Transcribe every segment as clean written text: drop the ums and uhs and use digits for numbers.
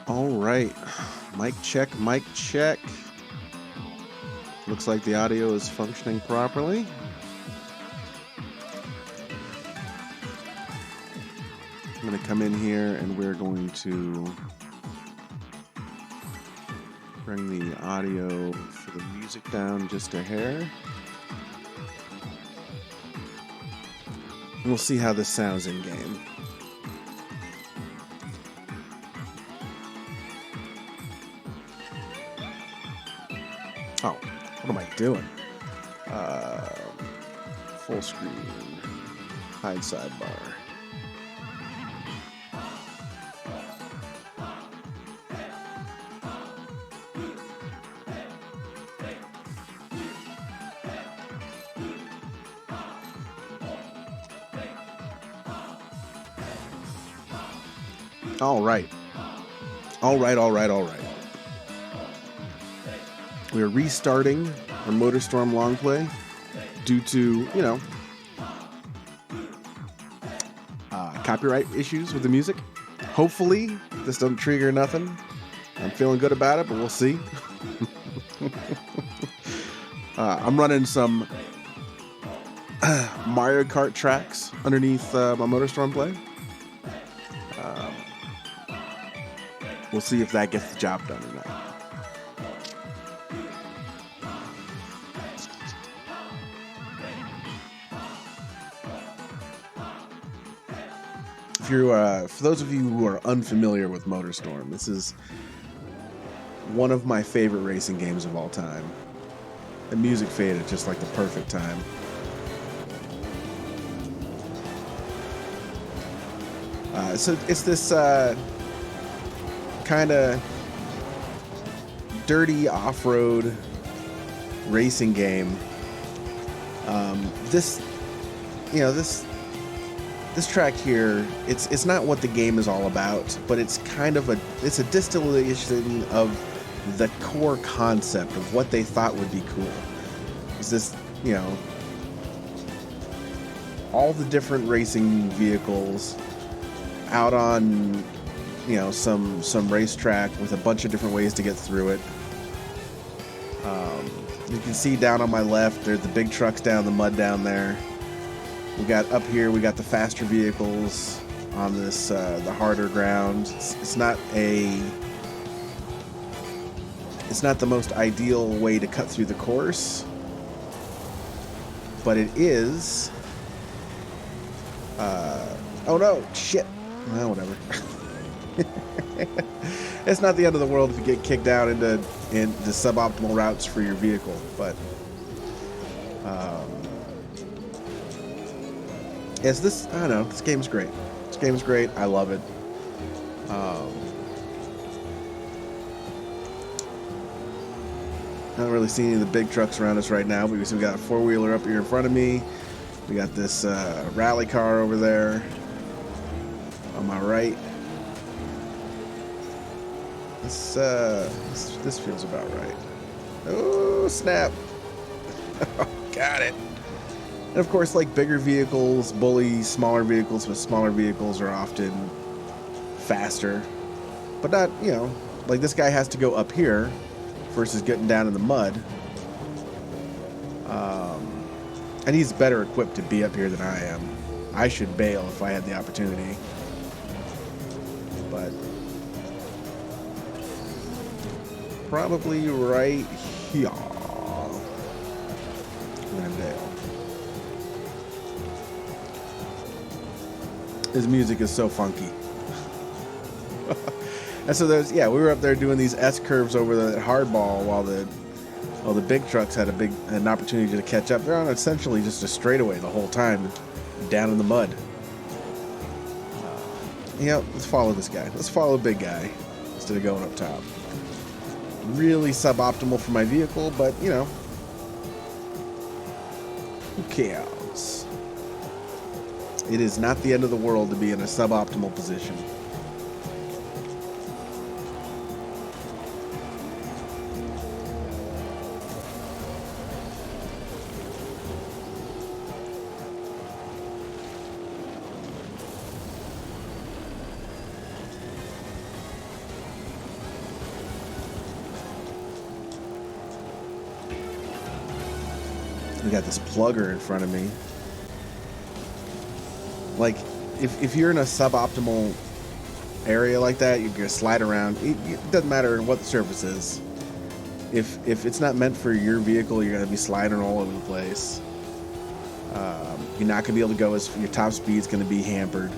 All right. Mic check, mic check. Looks like the audio is functioning properly. I'm going to come in here and we're going to bring the audio for the music down just a hair. And we'll see how this sounds in game. Oh, what am I doing? Full screen, hide sidebar. All right. We're restarting our Motorstorm Longplay due to, copyright issues with the music. Hopefully, this doesn't trigger nothing. I'm feeling good about it, but we'll see. I'm running some Mario Kart tracks underneath my Motorstorm play. We'll see if that gets the job done or not. If you're, for those of you who are unfamiliar with Motorstorm, this is one of my favorite racing games of all time. The music faded just like the perfect time. So it's this kind of dirty off-road racing game. This track here, it's not what the game is all about, but it's kind of it's a distillation of the core concept of what they thought would be cool. Is this, all the different racing vehicles out on, some racetrack with a bunch of different ways to get through it. You can see down on my left, there's the big trucks down the mud down there. We got up here, we got the faster vehicles on this, the harder ground. It's not the most ideal way to cut through the course, but it is. Oh no, shit. Well, whatever. It's not the end of the world if you get kicked out into suboptimal routes for your vehicle, but yes, this, I don't know, this game's great. This game's great. I love it. I don't really see any of the big trucks around us right now, but we got a four-wheeler up here in front of me. We got this rally car over there on my right. This feels about right. Oh, snap. Got it. And of course, like, bigger vehicles bully smaller vehicles, but smaller vehicles are often faster. But not, like this guy has to go up here versus getting down in the mud. And he's better equipped to be up here than I am. I should bail if I had the opportunity. But probably right here. Glendale. His music is so funky. And so we were up there doing these S curves over the hardball while the big trucks had an opportunity to catch up. They're on essentially just a straightaway the whole time, down in the mud. Let's follow this guy. Let's follow the big guy instead of going up top. Really suboptimal for my vehicle, but who cares? It is not the end of the world to be in a suboptimal position. We got this plugger in front of me. Like, if you're in a suboptimal area like that, you're gonna slide around. It doesn't matter what the surface is. If it's not meant for your vehicle, you're gonna be sliding all over the place. You're not gonna be able to go as your top speed's gonna be hampered.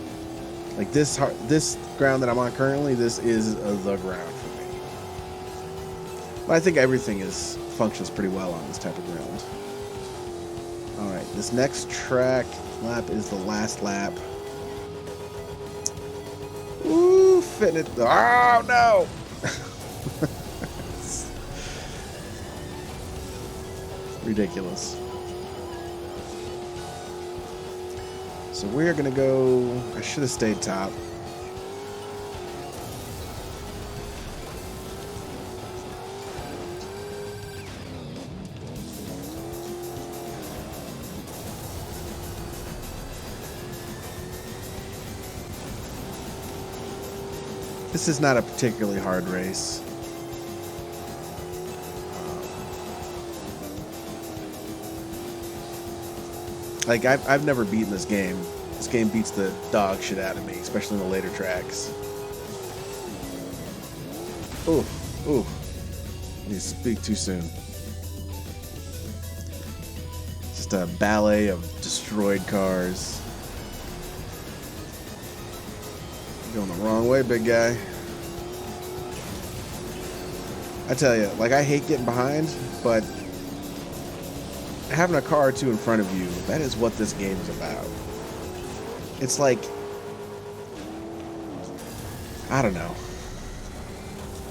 Like this ground that I'm on currently, this is the ground for me. But I think everything functions pretty well on this type of ground. All right, this next track lap is the last lap. Ooh, fitting it. Oh no! Ridiculous. So we're gonna go. I should have stayed top. This is not a particularly hard race. Like, I've never beaten this game. This game beats the dog shit out of me, especially in the later tracks. Ooh, ooh. You speak too soon. Just a ballet of destroyed cars. You're going the wrong way, big guy. I tell you, like, I hate getting behind, but having a car or two in front of you, that is what this game is about. It's like, I don't know.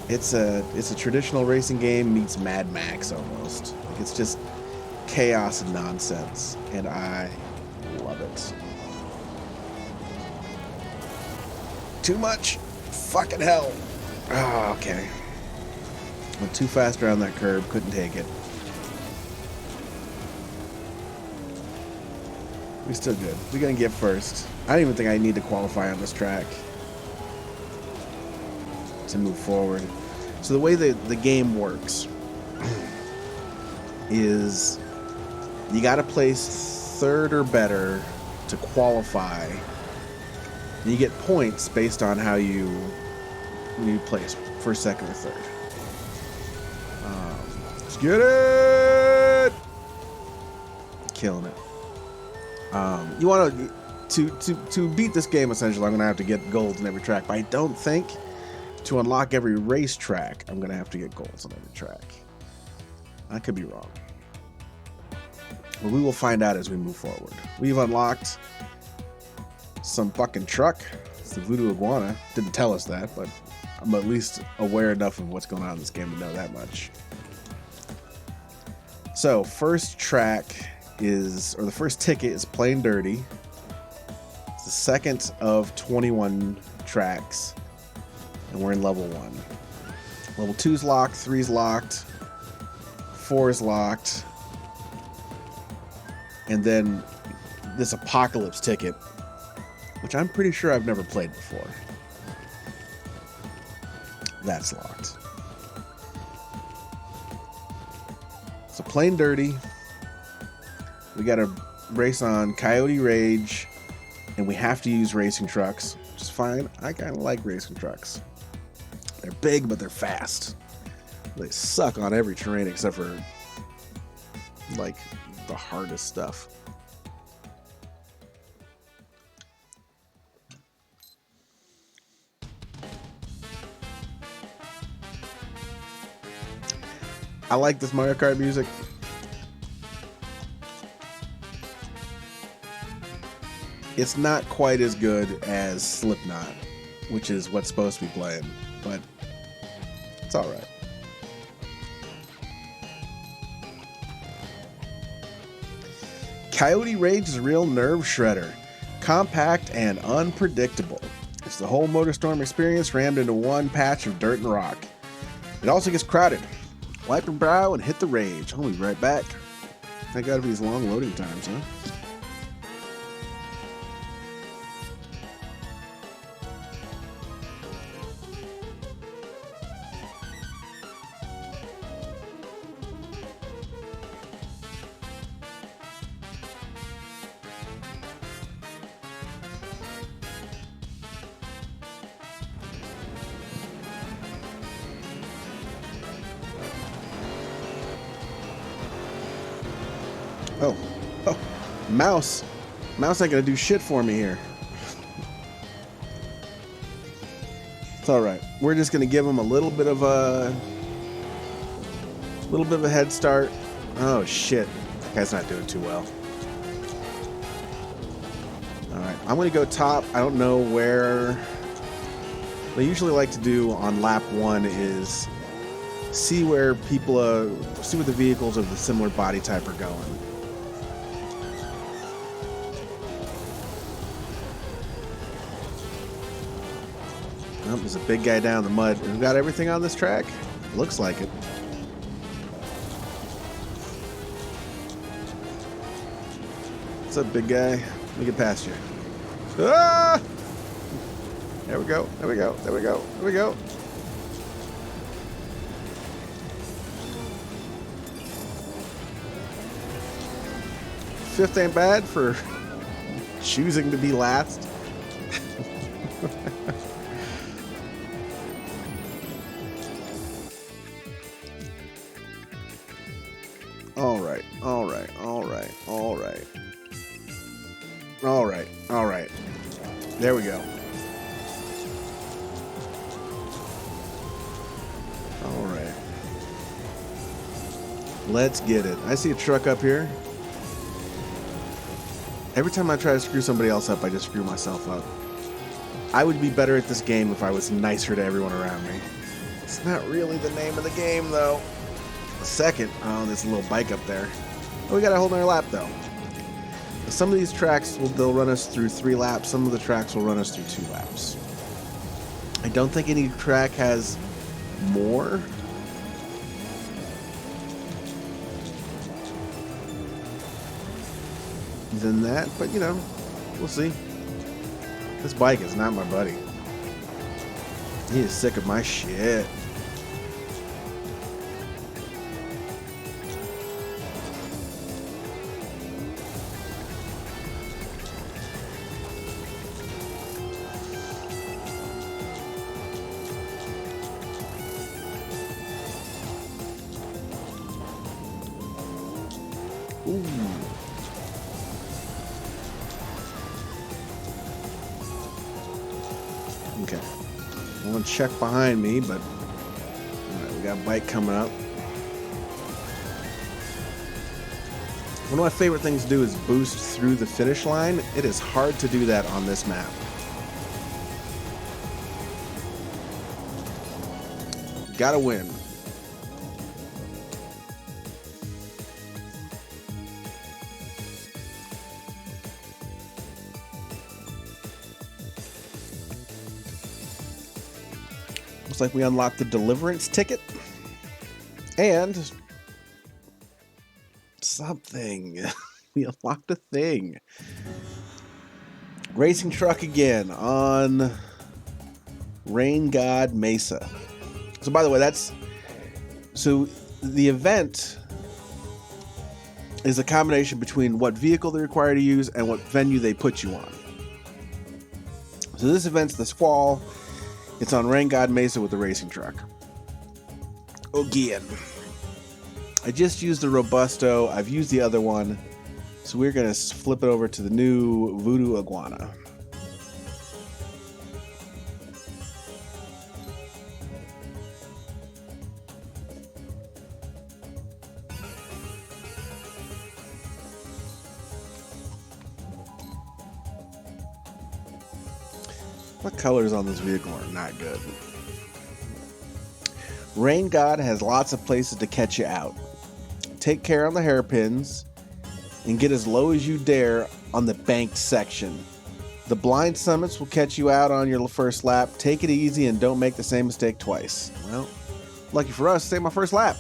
It's a traditional racing game meets Mad Max almost. Like, it's just chaos and nonsense, and I love it. Too much? Fucking hell. Oh, okay. Went too fast around that curb, couldn't take it. We're still good. We're gonna get first. I don't even think I need to qualify on this track to move forward. So the way the game works is you gotta place third or better to qualify. And you get points based on how you place first, second, or third. Let's get it! Killing it. You want to beat this game, essentially, I'm going to have to get golds in every track. But I don't think to unlock every racetrack, I'm going to have to get golds on every track. I could be wrong. But we will find out as we move forward. We've unlocked some fucking truck. It's the Voodoo Iguana. Didn't tell us that, but I'm at least aware enough of what's going on in this game to know that much. So, first track the first ticket is Plain Dirty. It's the second of 21 tracks, and we're in level 1. Level 2's locked, 3's locked, 4's locked, and then this Apocalypse ticket, which I'm pretty sure I've never played before. That's locked. So Plain Dirty. We got to race on Coyote Rage, and we have to use racing trucks, which is fine. I kind of like racing trucks. They're big, but they're fast. They suck on every terrain except for, like, the hardest stuff. I like this Mario Kart music. It's not quite as good as Slipknot, which is what's supposed to be playing, but it's alright. Coyote Rage is a real nerve shredder. Compact and unpredictable. It's the whole Motorstorm experience rammed into one patch of dirt and rock. It also gets crowded. Wipe your brow and hit the rage. I'll be right back. Thank God for these long loading times, huh? Oh. Oh. Mouse. Mouse ain't gonna do shit for me here. It's alright. We're just gonna give him a little bit of a head start. Oh shit. That guy's not doing too well. Alright. I'm gonna go top. I don't know where. What I usually like to do on lap 1 is see where people see where the vehicles of the similar body type are going. Oh, there's a big guy down in the mud. We've got everything on this track? Looks like it. What's up, big guy? Let me get past you. Ah! There we go. There we go. There we go. There we go. Fifth ain't bad for choosing to be last. All right. All right. All right. All right. All right. All right. There we go. All right. Let's get it. I see a truck up here. Every time I try to screw somebody else up, I just screw myself up. I would be better at this game if I was nicer to everyone around me. It's not really the name of the game, though. Second, oh, there's a little bike up there. Oh, we got a whole nother lap, though. Some of these tracks, they'll run us through 3 laps. Some of the tracks will run us through 2 laps. I don't think any track has more. Than that, but you know, we'll see. This bike is not my buddy. He is sick of my shit. Ooh. Okay. I want to check behind me, but right, we got a bike coming up. One of my favorite things to do is boost through the finish line. It is hard to do that on this map. Gotta win. Looks like we unlocked the deliverance ticket. And something. We unlocked a thing. Racing truck again on Rain God Mesa. So by the way, the event is a combination between what vehicle they require to use and what venue they put you on. So this event's the Squall. It's on Rain God Mesa with the racing truck. Again. I just used the Robusto. I've used the other one. So we're going to flip it over to the new Voodoo Iguana. What colors on this vehicle are not good? Rain God has lots of places to catch you out. Take care on the hairpins and get as low as you dare on the banked section. The blind summits will catch you out on your first lap. Take it easy and don't make the same mistake twice. Well, lucky for us, save my first lap.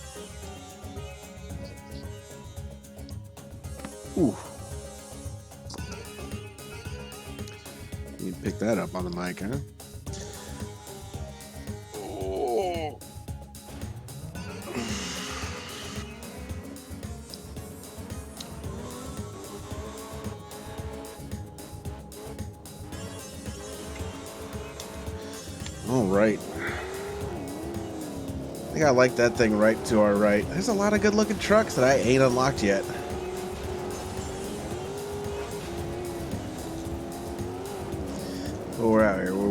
Ooh. You pick that up on the mic, huh? Oh. All right. I think I like that thing right to our right. There's a lot of good looking trucks that I ain't unlocked yet.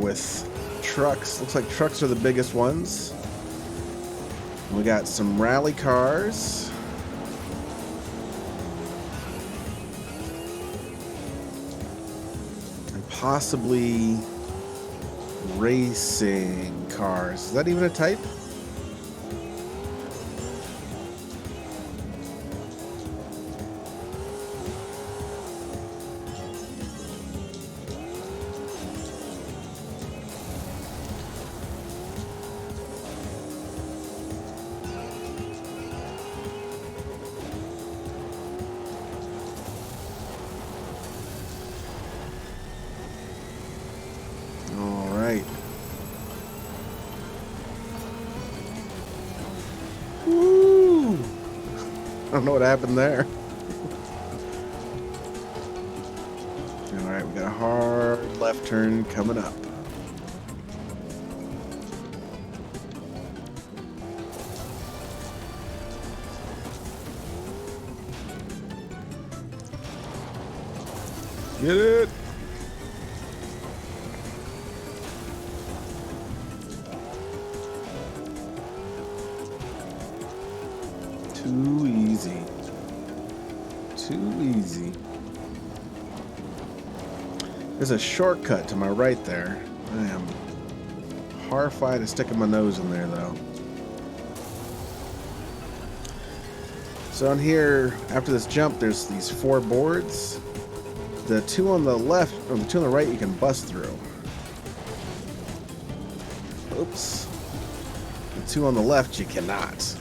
with trucks. Looks like trucks are the biggest ones. We got some rally cars. And possibly racing cars. Is that even a type? Woo! I don't know what happened there. Alright, we got a hard left turn coming up. Get it! Too easy. Too easy. There's a shortcut to my right there. I am horrified of sticking my nose in there, though. So on here, after this jump, there's these 4 boards. The 2 on the left, or the 2 on the right, you can bust through. Oops. The 2 on the left, you cannot.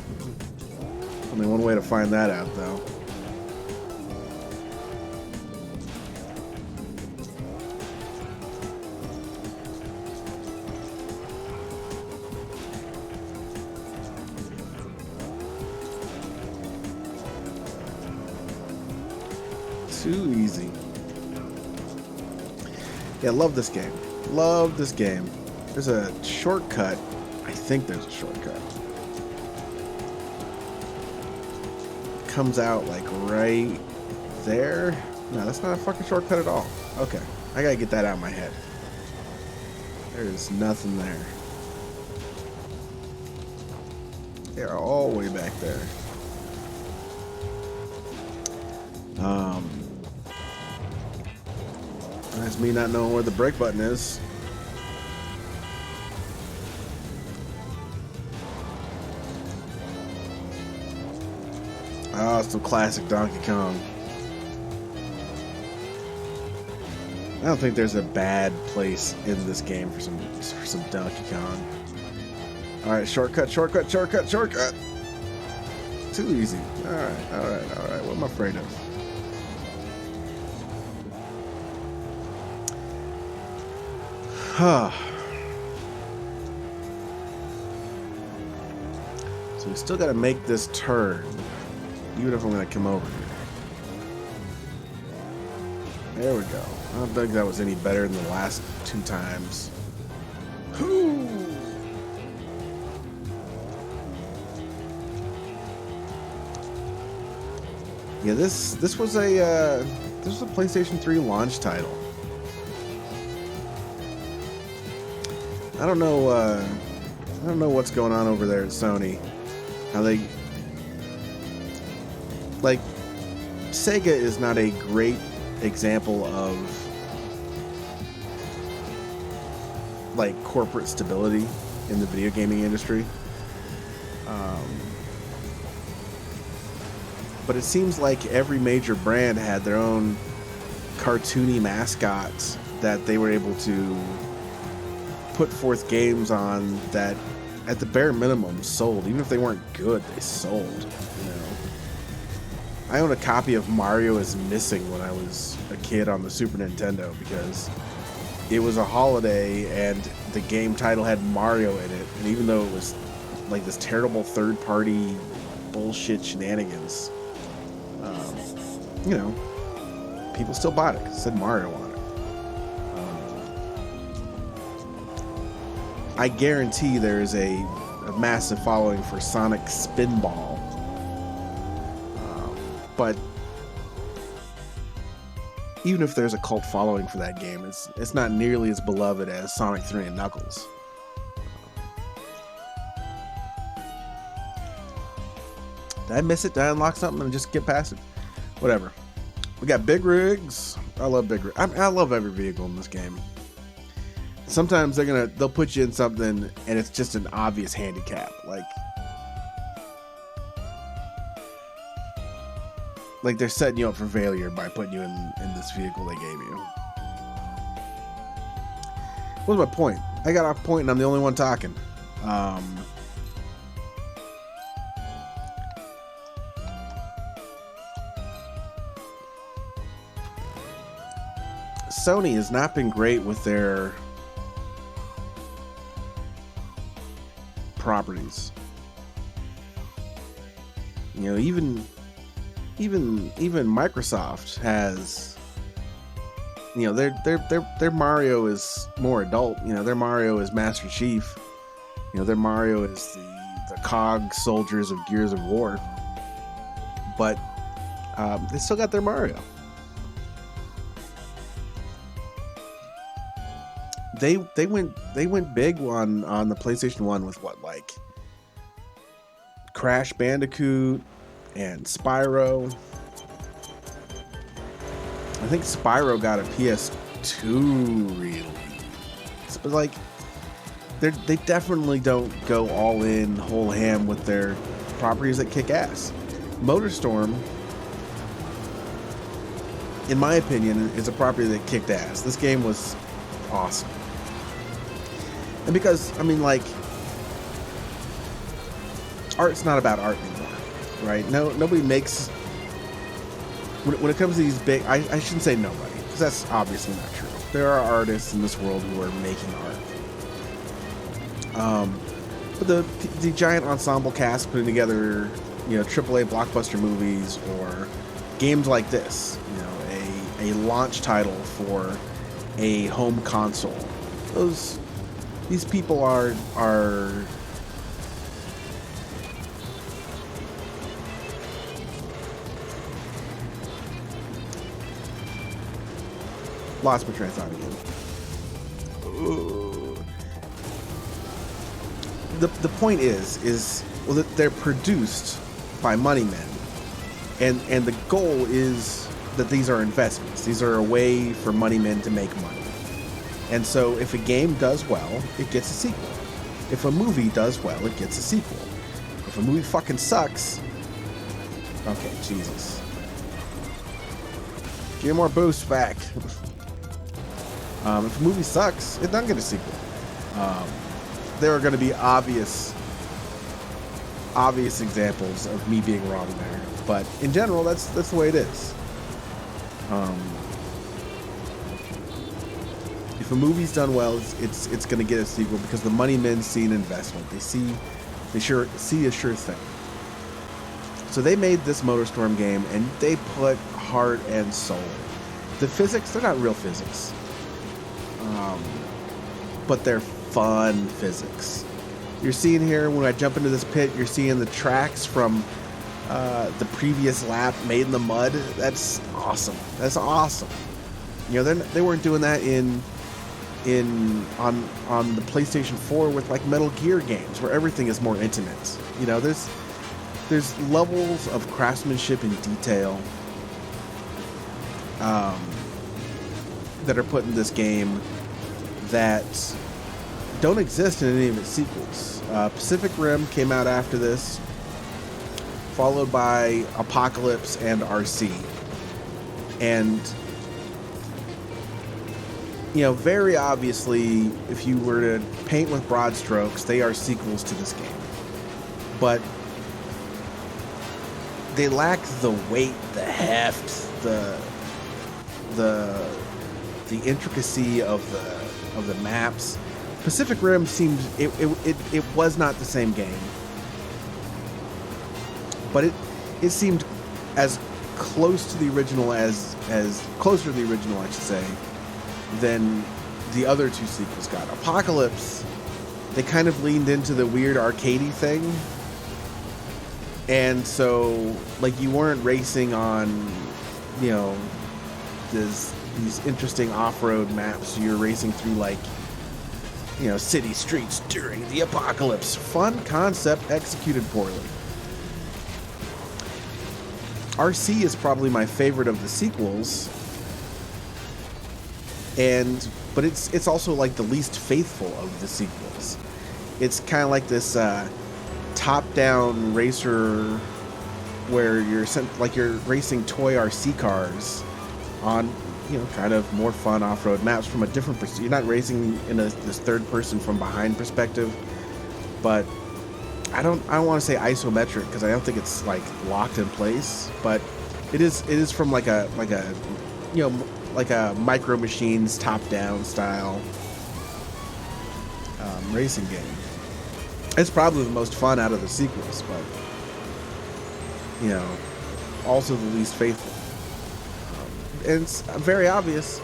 Only one way to find that out, though. Too easy. Yeah, love this game. Love this game. There's a shortcut. I think there's a shortcut. Comes out like right there. No, that's not a fucking shortcut at all. Okay, I gotta get that out of my head. There's nothing there. They're all way back there. That's me not knowing where the brake button is. Oh, it's some classic Donkey Kong. I don't think there's a bad place in this game for some Donkey Kong. Alright, shortcut, shortcut, shortcut, shortcut! Too easy. Alright, alright, alright. What am I afraid of? So we still got to make this turn, even if I'm going to come over here. There we go. I don't think that was any better than the last 2 times. Whoo! Yeah, this was a PlayStation 3 launch title. I don't know what's going on over there at Sony. How they, like, Sega is not a great example of like corporate stability in the video gaming industry. But it seems like every major brand had their own cartoony mascots that they were able to put forth games on that at the bare minimum sold. Even if they weren't good, they sold, you know. I own a copy of Mario is Missing when I was a kid on the Super Nintendo because it was a holiday and the game title had Mario in it, and even though it was like this terrible third-party bullshit shenanigans, you know, people still bought it 'cause it said Mario on it. I guarantee there is a massive following for Sonic Spinball. But even if there's a cult following for that game, it's not nearly as beloved as Sonic 3 and Knuckles. Did I miss it? Did I unlock something and just get past it? Whatever. We got big rigs. I love big rigs. I love every vehicle in this game. Sometimes they'll put you in something and it's just an obvious handicap. Like they're setting you up for failure by putting you in this vehicle they gave you. What's my point? I got off point and I'm the only one talking. Sony has not been great with their properties. You know, even Microsoft has, you know, their Mario is more adult. You know, their Mario is Master Chief. You know, their Mario is the cog soldiers of Gears of War. But they still got their Mario. They went big on the PlayStation 1 with what, like Crash Bandicoot and Spyro. I think Spyro got a PS2 release. But like they definitely don't go all in whole ham with their properties that kick ass. Motorstorm, in my opinion, is a property that kicked ass. This game was awesome. And because, I mean, like, art's not about art anymore, right? Nobody makes, when it comes to these big, I shouldn't say nobody, because that's obviously not true. There are artists in this world who are making art. But the giant ensemble cast putting together, you know, AAA blockbuster movies or games like this, you know, a launch title for a home console. These people are lost my train of thought again. The point is well, that they're produced by money men, and the goal is that these are investments. These are a way for money men to make money. And so if a game does well, it gets a sequel. If a movie does well, it gets a sequel. If a movie fucking sucks, okay, Jesus. Give more boost back. If a movie sucks, it doesn't get a sequel. There are going to be obvious examples of me being wrong there, but in general, that's the way it is. If a movie's done well, it's going to get a sequel because the money men see an investment. They see a sure thing. So they made this Motorstorm game and they put heart and soul. The physics, they're not real physics, but they're fun physics. You're seeing here when I jump into this pit, you're seeing the tracks from the previous lap made in the mud. That's awesome. That's awesome. You know, they weren't doing that on the PlayStation 4 with like Metal Gear games where everything is more intimate. You know, there's levels of craftsmanship and detail that are put in this game that don't exist in any of its sequels. Pacific Rim came out after this, followed by Apocalypse and RC. And you know, very obviously, if you were to paint with broad strokes, they are sequels to this game. But they lack the weight, the heft, the intricacy of the maps. Pacific Rim seemed it was not the same game, but it seemed as close to the original as closer to the original, I should say, than the other two sequels got. Apocalypse, they kind of leaned into the weird arcadey thing, and so like you weren't racing on, you know, these interesting off-road maps. You're racing through like, you know, city streets during the apocalypse. Fun concept executed poorly. RC is probably my favorite of the sequels, but it's also like the least faithful of the sequels. It's kind of like this top-down racer where you're racing toy RC cars on, you know, kind of more fun off-road maps from a different perspective. You're not racing in this third-person from behind perspective, but I don't want to say isometric because I don't think it's like locked in place, but it is from like a you know, like a Micro Machines top-down style racing game. It's probably the most fun out of the sequels, but, you know, also the least faithful. And it's very obvious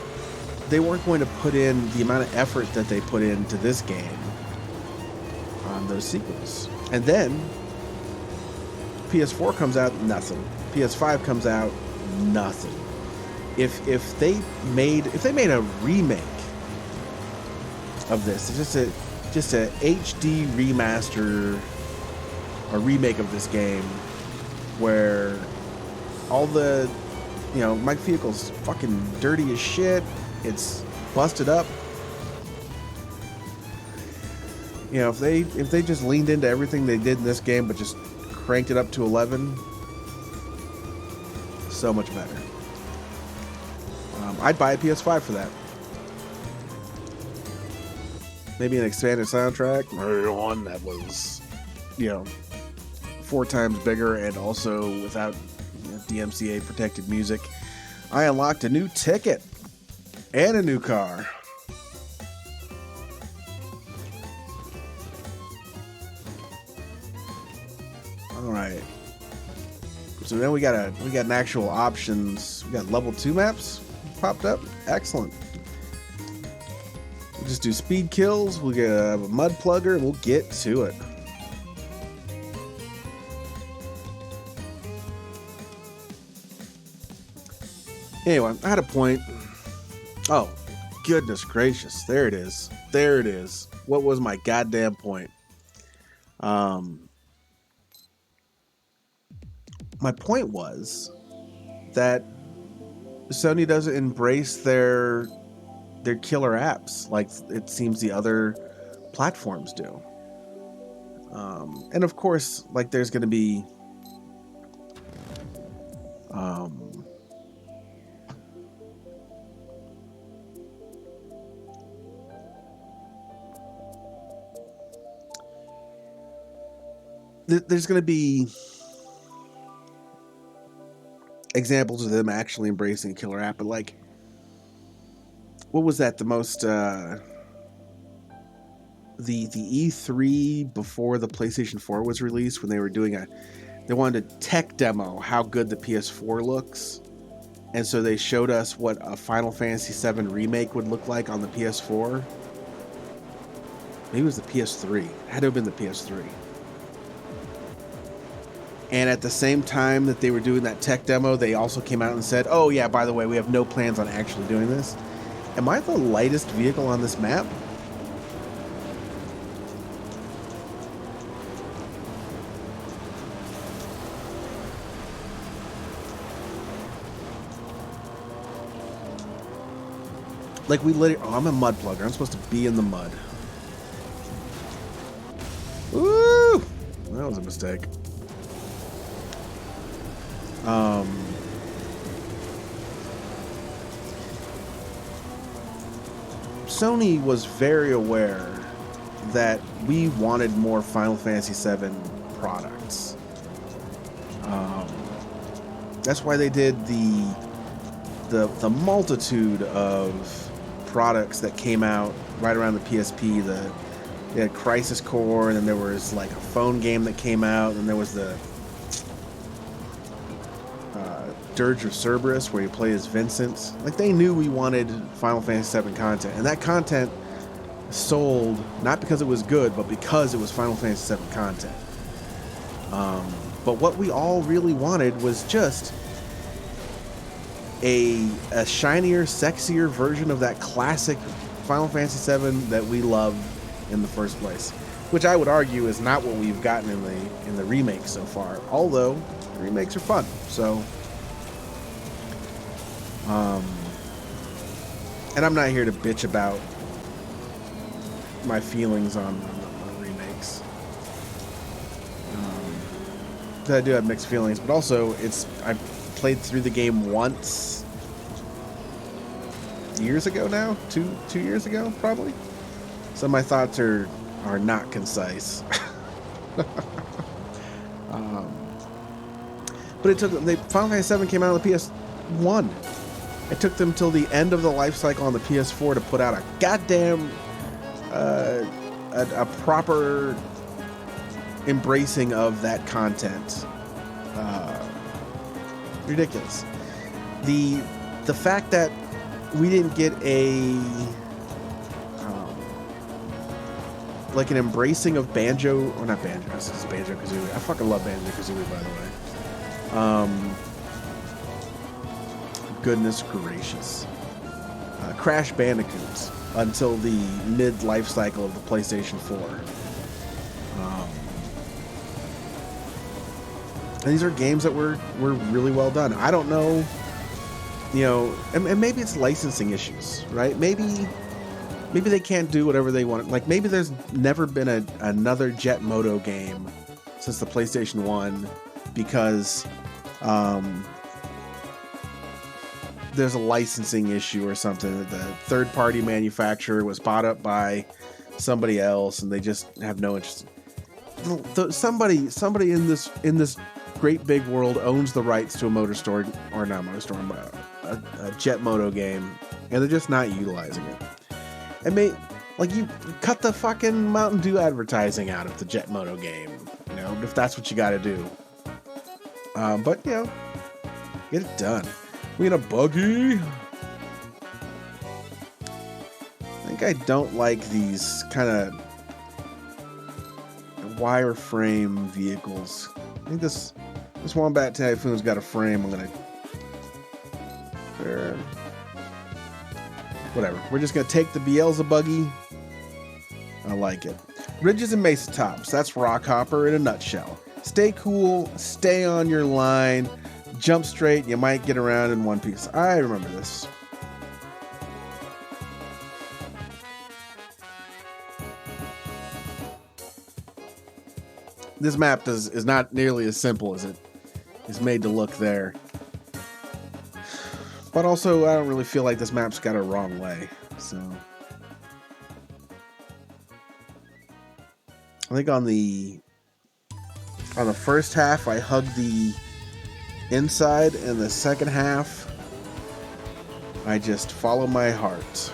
they weren't going to put in the amount of effort that they put into this game on those sequels. And then PS4 comes out, nothing. PS5 comes out, nothing. If they made a remake of this, just a HD remaster, a remake of this game, where all the, you know, my vehicle's fucking dirty as shit, it's busted up. You know, if they just leaned into everything they did in this game, but just cranked it up to 11, so much better. I'd buy a PS5 for that. Maybe an expanded soundtrack, or one that was, you know, 4 times bigger and also without, you know, DMCA protected music. I unlocked a new ticket and a new car. All right. So then we got an actual options. We got level 2 maps popped up. Excellent. We'll just do speed kills. We'll get a mud plugger. We'll get to it. Anyway, I had a point. Oh, goodness gracious. There it is. There it is. What was my goddamn point? My point was that Sony doesn't embrace their killer apps like it seems the other platforms do. And of course, like there's going to be there's going to be examples of them actually embracing a killer app, but like, what was that? The most the E3 before the PlayStation 4 was released, when they were doing they wanted to tech demo how good the PS4 looks, and so they showed us what a Final Fantasy VII remake would look like on the PS4. Maybe it was the PS3. It had to have been the PS3. And at the same time that they were doing that tech demo, they also came out and said, oh yeah, by the way, we have no plans on actually doing this. Am I the lightest vehicle on this map? Like we literally, oh, I'm a mud plugger. I'm supposed to be in the mud. Woo! That was a mistake. Sony was very aware that we wanted more Final Fantasy VII products. That's why they did the multitude of products that came out right around the PSP. They had Crisis Core, and then there was like a phone game that came out, and there was the Dirge of Cerberus, where you play as Vincent. Like, they knew we wanted Final Fantasy VII content, and that content sold not because it was good, but because it was Final Fantasy VII content. But what we all really wanted was just a shinier, sexier version of that classic Final Fantasy VII that we loved in the first place, which I would argue is not what we've gotten in the remake so far. Although the remakes are fun, so and I'm not here to bitch about my feelings on remakes. I do have mixed feelings, but also I played through the game once years ago now, two years ago probably. So my thoughts are not concise. But it took Final Fantasy VII came out on the PS1. It took them till the end of the life cycle on the PS4 to put out a goddamn a proper embracing of that content. Ridiculous. The fact that we didn't get like an embracing of Banjo, or not Banjo, this is Banjo Kazooie. I fucking love Banjo Kazooie, by the way. Goodness gracious. Crash Bandicoot until the mid-life cycle of the PlayStation 4. And these are games that were really well done. I don't know, and maybe it's licensing issues, right? Maybe they can't do whatever they want. Like, maybe there's never been another Jet Moto game since the PlayStation 1 because there's a licensing issue or something. The third-party manufacturer was bought up by somebody else, and they just have no interest. Somebody in this great big world owns the rights to a Motorstorm, or not Motorstorm, but a Jet Moto game, and they're just not utilizing it. And you cut the fucking Mountain Dew advertising out of the Jet Moto game, if that's what you got to do. But get it done. We in a buggy. I think I don't like these kind of wireframe vehicles. I think this Wombat Typhoon's got a frame. I'm gonna whatever. We're just gonna take the Beelzebuggy. I like it. Ridges and Mesa Tops. That's Rockhopper in a nutshell. Stay cool. Stay on your line. Jump straight. You might get around in one piece. I remember this. This map is not nearly as simple as it is made to look there. But also, I don't really feel like this map's got a wrong way. So I think on the first half, I hugged the inside, and the second half, I just follow my heart.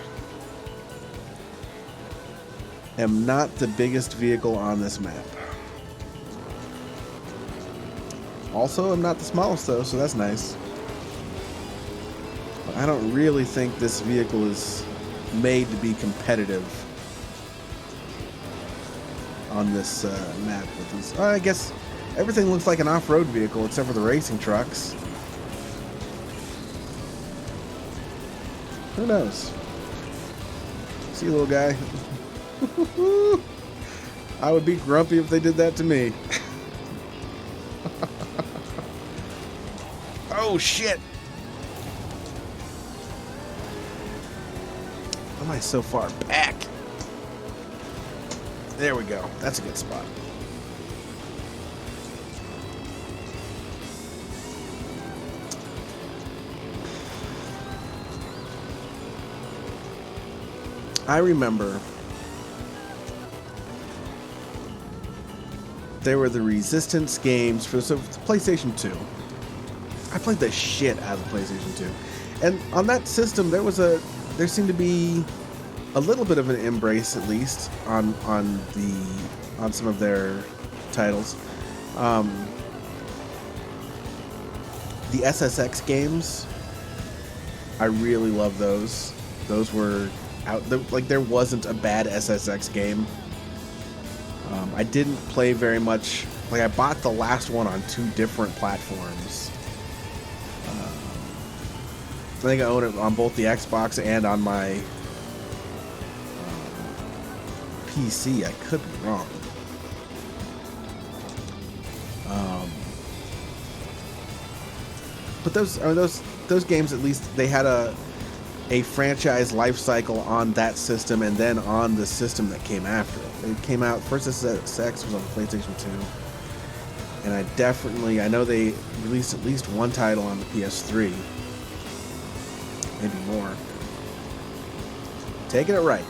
Am not the biggest vehicle on this map. Also, I'm not the smallest though, so that's nice. But I don't really think this vehicle is made to be competitive on this map with these. I guess everything looks like an off-road vehicle except for the racing trucks. Who knows? See you, little guy. I would be grumpy if they did that to me. Oh shit! Why am I so far back? There we go. That's a good spot. I remember there were the Resistance games for the PlayStation 2. I played the shit out of the PlayStation 2. And on that system, there seemed to be a little bit of an embrace, at least, on some of their titles. The SSX games, I really love those. Those were out, like, there wasn't a bad SSX game. I didn't play very much. Like, I bought the last one on 2 different platforms. think I own it on both the Xbox and on my PC. I could be wrong. But those games, at least they had a franchise life cycle on that system and then on the system that came after it. It came out first. SSX was on PlayStation 2, and I know they released at least one title on the PS3, maybe more. Taking it right.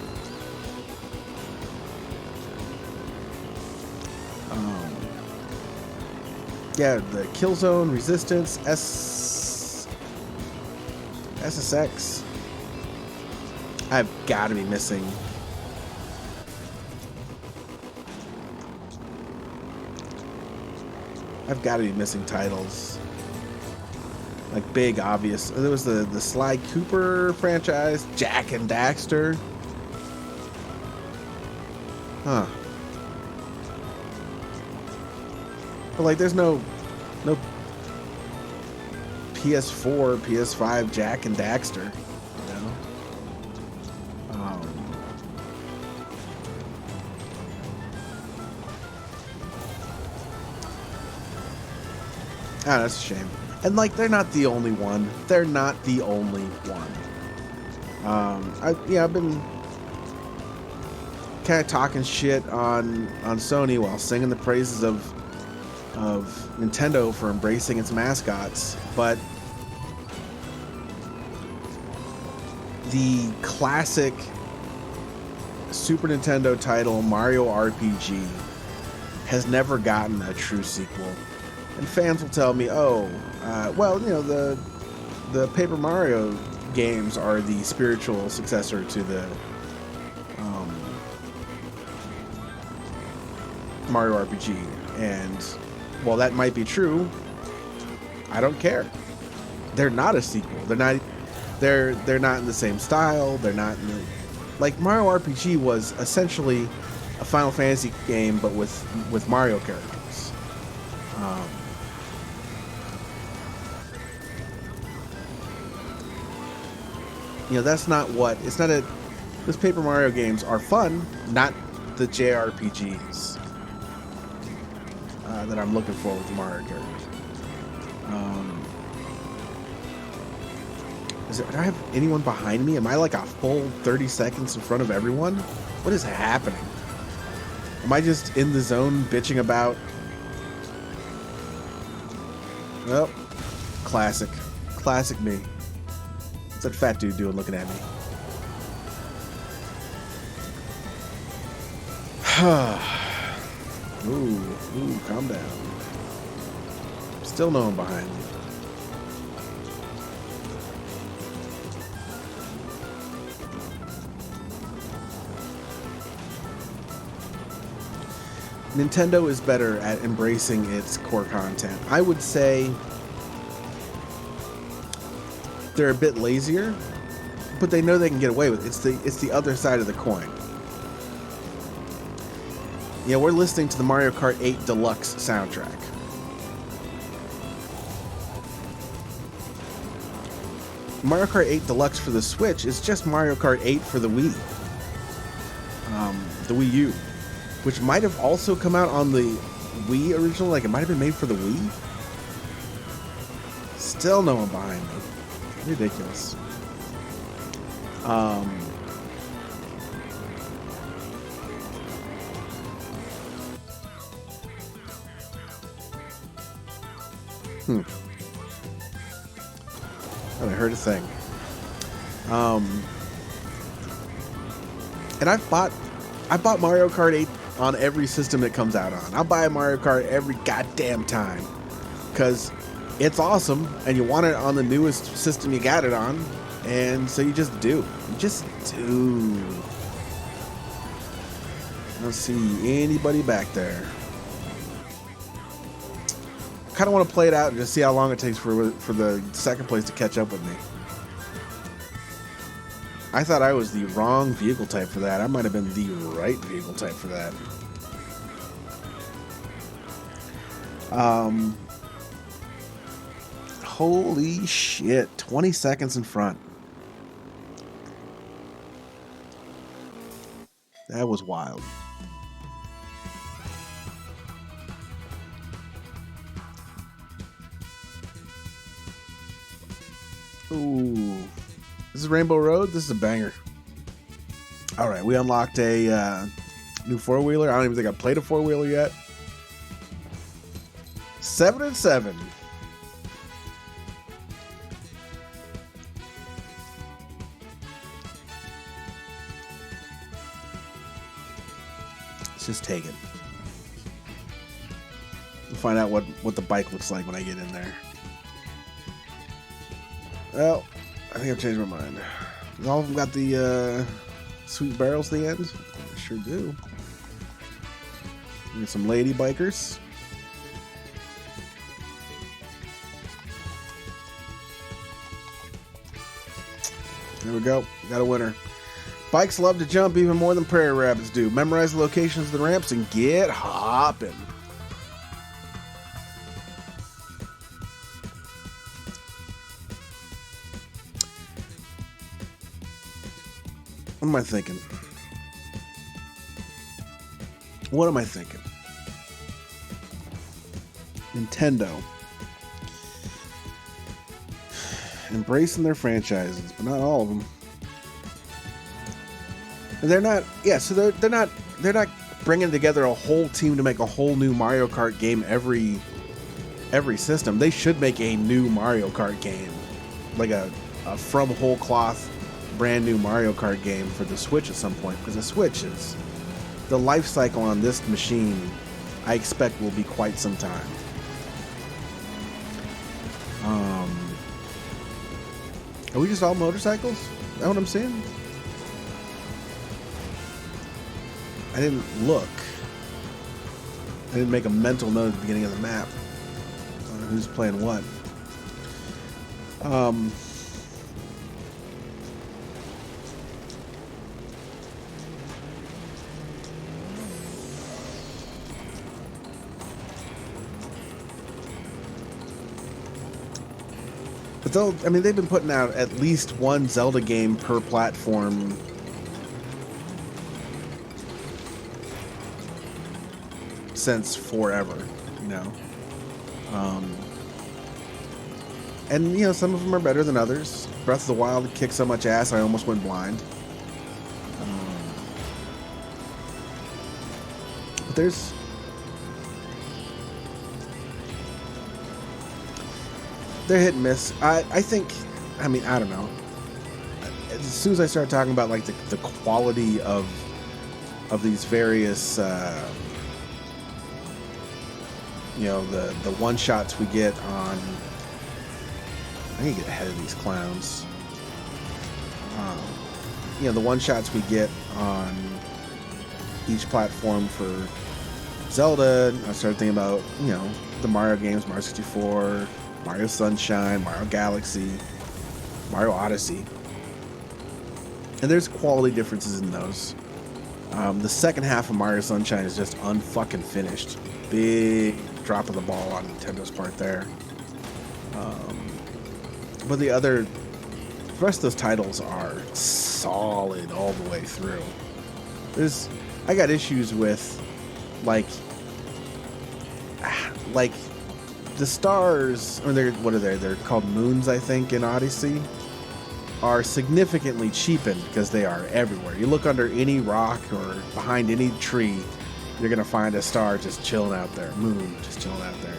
Yeah, the Killzone, Resistance, SSX. I've got to be missing. I've got to be missing titles. Like big, obvious. There was the Sly Cooper franchise, Jak and Daxter. Huh. But like, there's no PS4, PS5 Jak and Daxter, you know. That's a shame. And like, they're not the only one. They're not the only one. I've been kind of talking shit on Sony while singing the praises of Nintendo for embracing its mascots, but the classic Super Nintendo title Mario RPG has never gotten a true sequel. And fans will tell me, well, you know, the Paper Mario games are the spiritual successor to the Mario RPG. And while that might be true, I don't care. They're not a sequel. They're not in the same style. They're not in the, like, Mario RPG was essentially a Final Fantasy game, but with Mario characters. You know, that's not what it's not a. Those Paper Mario games are fun, not the JRPGs that I'm looking for with the Mario characters. Do I have anyone behind me? Am I like a full 30 seconds in front of everyone? What is happening? Am I just in the zone bitching about? Oh, classic me. What's that fat dude doing looking at me? Ooh, calm down. Still no one behind me. Nintendo is better at embracing its core content. I would say they're a bit lazier, but they know they can get away with it. It's the other side of the coin. You know, we're listening to the Mario Kart 8 Deluxe soundtrack. Mario Kart 8 Deluxe for the Switch is just Mario Kart 8 for the Wii. The Wii U. Which might have also come out on the Wii original, like it might have been made for the Wii. Still no one behind me. Ridiculous. I heard a thing. And I bought Mario Kart 8 on every system it comes out on. I'll buy a Mario Kart every goddamn time because it's awesome and you want it on the newest system you got it on, and so you just do. You just do. I don't see anybody back there. I kind of want to play it out and just see how long it takes for the second place to catch up with me. I thought I was the wrong vehicle type for that. I might have been the right vehicle type for that. Holy shit, 20 seconds in front. That was wild. Ooh. This is Rainbow Road. This is a banger. All right, we unlocked a new four-wheeler. I don't even think I played a four-wheeler yet. 7 and 7. Let's just take it. We'll find out what the bike looks like when I get in there. Well, I think I've changed my mind. All of them got the sweet barrels at the end. I sure do. We got some lady bikers. There we go. Got a winner. Bikes love to jump even more than prairie rabbits do. Memorize the locations of the ramps and get hopping. What am I thinking? What am I thinking? Nintendo. Embracing their franchises, but not all of them. And they're not, yeah, so they're not bringing together a whole team to make a whole new Mario Kart game every system. They should make a new Mario Kart game, like a from whole cloth brand new Mario Kart game for the Switch at some point, because the Switch is, the life cycle on this machine I expect will be quite some time. Are we just all motorcycles? Is that what I'm saying? I didn't look. I didn't make a mental note at the beginning of the map on who's playing what. But they've been putting out at least one Zelda game per platform since forever, you know. And you know, some of them are better than others. Breath of the Wild kicked so much ass I almost went blind. But they're hit and miss. I think, I mean, I don't know. As soon as I start talking about like the quality of these various you know, the one shots we get on, I need to get ahead of these clowns. You know, the one shots we get on each platform for Zelda, I started thinking about, you know, the Mario games, Mario 64, Mario Sunshine, Mario Galaxy, Mario Odyssey. And there's quality differences in those. The second half of Mario Sunshine is just unfucking finished. Big drop of the ball on Nintendo's part there. But the rest of those titles are solid all the way through. I got issues with like the stars, or they're called moons, I think, in Odyssey, are significantly cheapened because they are everywhere. You look under any rock or behind any tree, you're gonna find a star just chilling out there, moon just chilling out there.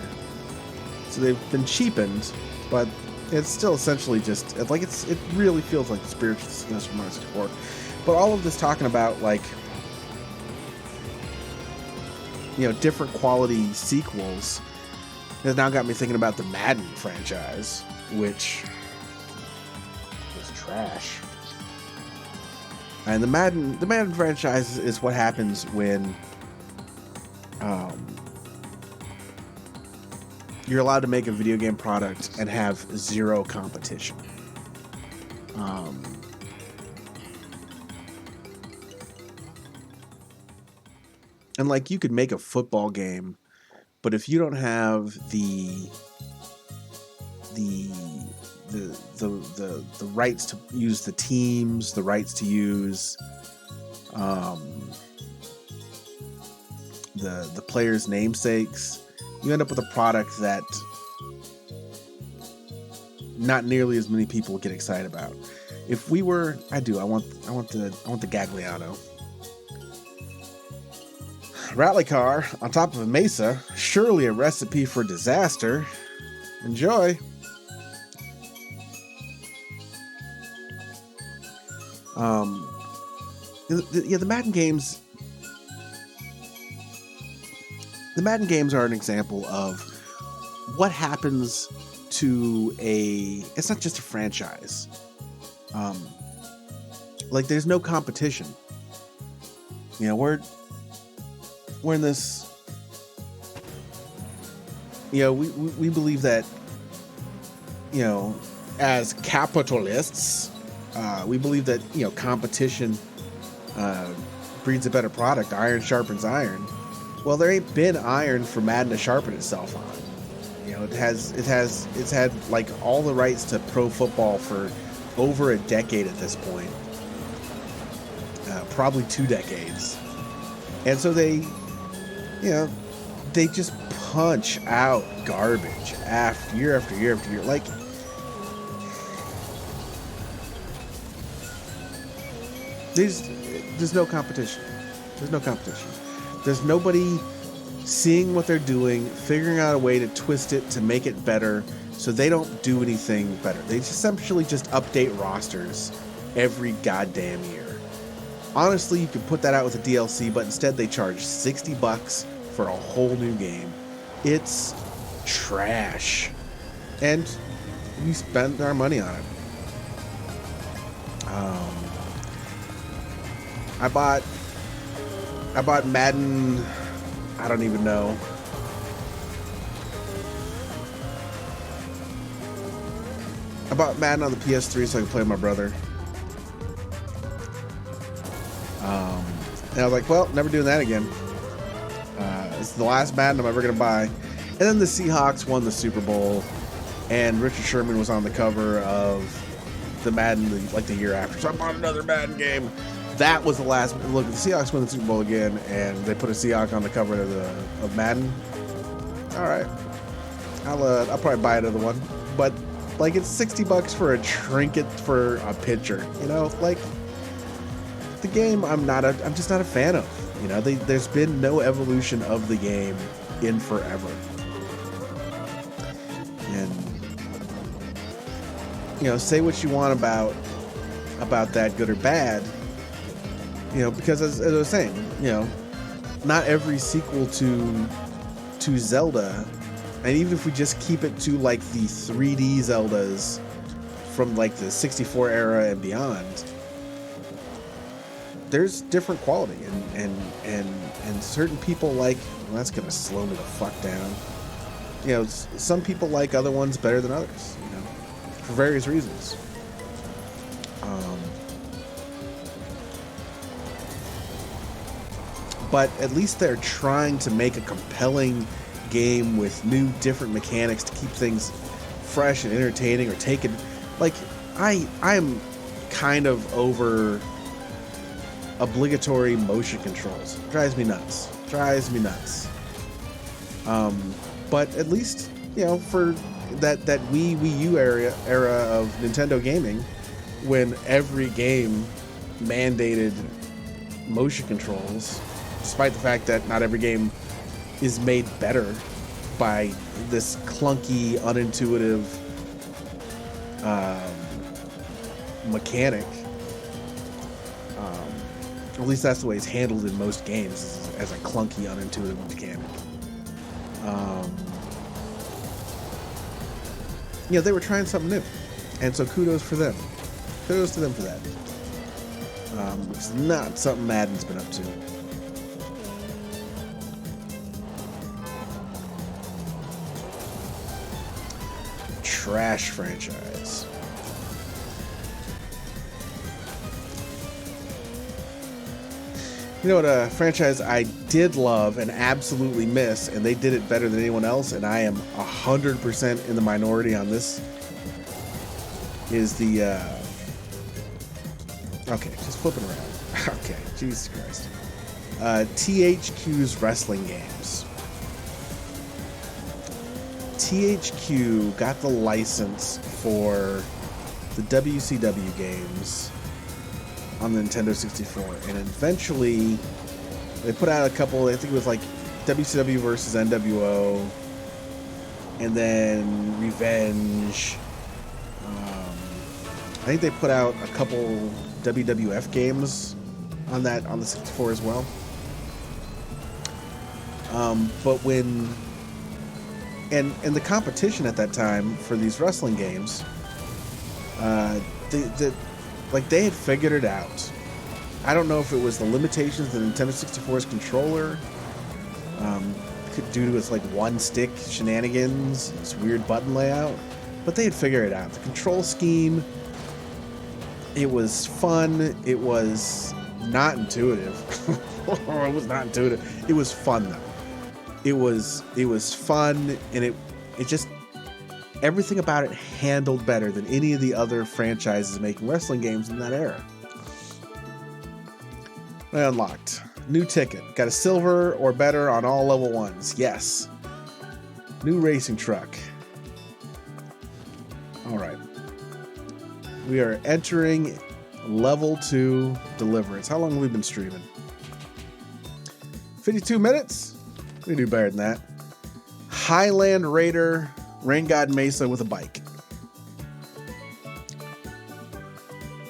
So they've been cheapened, but it's still essentially just like it really feels like the spiritual successor from Mario 64. But all of this talking about like, you know, different quality sequels has now got me thinking about the Madden franchise, which was trash. And the Madden franchise is what happens when you're allowed to make a video game product and have zero competition. And like, you could make a football game, but if you don't have the the rights to use the teams, the rights to use the players' namesakes, you end up with a product that not nearly as many people get excited about. If we were, I want the Gagliano. Rally car on top of a mesa, surely a recipe for disaster. Enjoy. The Madden games. The Madden games are an example of what happens to it's not just a franchise. Like there's no competition. You know, we're in this, you know, we believe that, you know, as capitalists, we believe that, you know, competition breeds a better product. Iron sharpens iron. Well, there ain't been iron for Madden to sharpen itself on. You know, it's had like all the rights to pro football for over a decade at this point, probably 2 decades, and so they, you know, they just punch out garbage year after year after year. Like, there's no competition. There's no competition. There's nobody seeing what they're doing, figuring out a way to twist it to make it better, so they don't do anything better. They essentially just update rosters every goddamn year. Honestly, you could put that out with a DLC, but instead they charge $60 for a whole new game. It's trash. And we spent our money on it. I bought Madden, I don't even know. I bought Madden on the PS3 so I could play with my brother. And I was like, well, never doing that again. It's the last Madden I'm ever going to buy. And then the Seahawks won the Super Bowl, and Richard Sherman was on the cover of the Madden like the year after. So I bought another Madden game. That was the last look. The Seahawks won the Super Bowl again, and they put a Seahawk on the cover of Madden. All right, I'll probably buy another one, but like it's $60 for a trinket for a picture. You know, like the game, I'm just not a fan of. You know, there's been no evolution of the game in forever, and you know, say what you want about that, good or bad. You know, because as I was saying, you know, not every sequel to Zelda, and even if we just keep it to like the 3D Zeldas from like the 64 era and beyond, there's different quality, and certain people like, well, that's gonna slow me the fuck down. You know, some people like other ones better than others, you know, for various reasons. But at least they're trying to make a compelling game with new, different mechanics to keep things fresh and entertaining, or take it. Like, I'm kind of over obligatory motion controls. Drives me nuts. But at least, you know, for that Wii U era of Nintendo gaming, when every game mandated motion controls, despite the fact that not every game is made better by this clunky, unintuitive mechanic. At least that's the way it's handled in most games, as a clunky, unintuitive mechanic. You know, they were trying something new, and so kudos for them. Kudos to them for that. Which is not something Madden's been up to. Trash franchise. You know what, a franchise I did love and absolutely miss, and they did it better than anyone else, and I am 100% in the minority on this, is the, okay, just flipping around. Okay, Jesus Christ. THQ's wrestling games. THQ got the license for the WCW games on the Nintendo 64, and eventually they put out a couple. I think it was like WCW versus NWO, and then Revenge. I think they put out a couple WWF games on the 64 as well. But when and the competition at that time for these wrestling games, they had figured it out. I don't know if it was the limitations of the Nintendo 64's controller, due to its like one stick shenanigans, its weird button layout, but they had figured it out. The control scheme, it was fun. It was not intuitive. It was not intuitive. It was fun though. It was fun, and it just, everything about it handled better than any of the other franchises making wrestling games in that era. I unlocked. New ticket. Got a silver or better on all level 1s. Yes. New racing truck. Alright. We are entering level 2 Deliverance. How long have we been streaming? 52 minutes? We do better than that. Highland Raider, Rain God Mesa with a bike.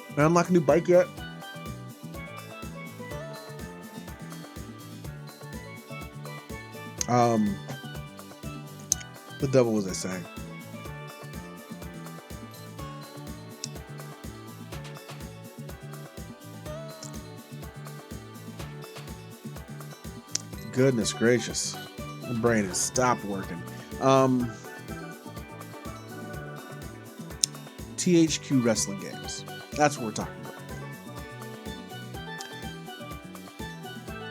Did I unlock a new bike yet? What devil was I saying? Goodness gracious. My brain has stopped working. THQ wrestling games. That's what we're talking about.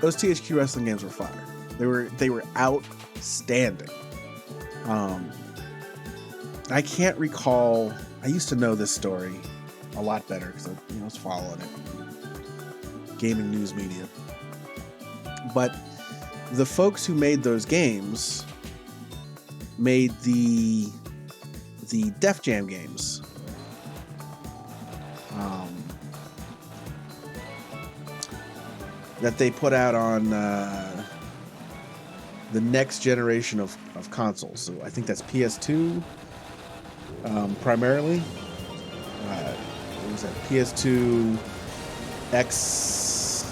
Those THQ wrestling games were fire. They were outstanding. I can't recall. I used to know this story a lot better because I was following it. Gaming news media. But the folks who made those games made the Def Jam games. That they put out on the next generation of consoles. So I think that's PS2 primarily. What was that? PS2 X.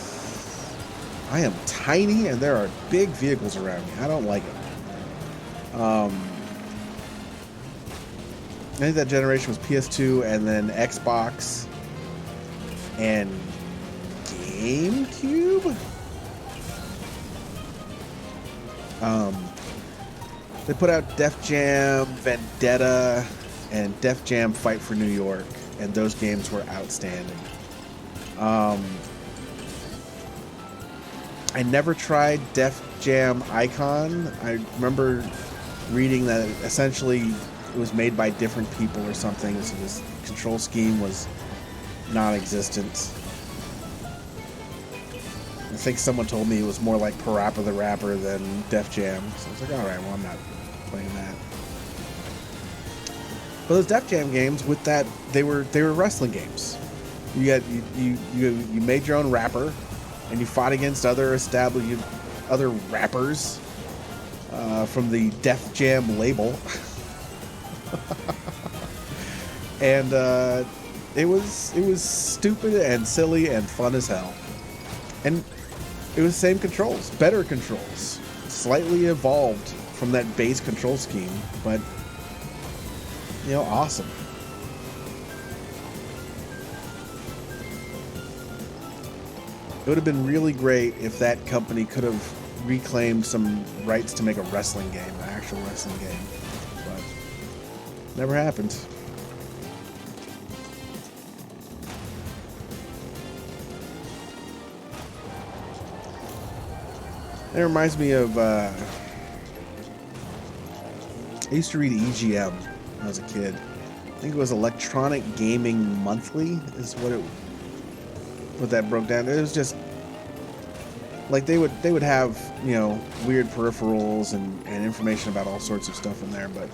I am tiny and there are big vehicles around me. I don't like it. I think that generation was PS2 and then Xbox and GameCube. They put out Def Jam Vendetta and Def Jam Fight for New York, and those games were outstanding. I never tried Def Jam Icon. I remember reading that essentially it was made by different people or something, so this control scheme was non-existent. I think someone told me it was more like Parappa the Rapper than Def Jam, so I was like, alright, well, I'm not playing that. But those Def Jam games, with that, they were wrestling games. You made your own rapper, and you fought against other rappers from the Def Jam label. And it was stupid and silly and fun as hell. And it was the same controls, better controls, slightly evolved from that base control scheme, but awesome. It would have been really great if that company could have reclaimed some rights to make a wrestling game, an actual wrestling game, but never happened. It reminds me of, I used to read EGM when I was a kid. I think it was Electronic Gaming Monthly is what that broke down. It was just like they would have, you know, weird peripherals and information about all sorts of stuff in there, but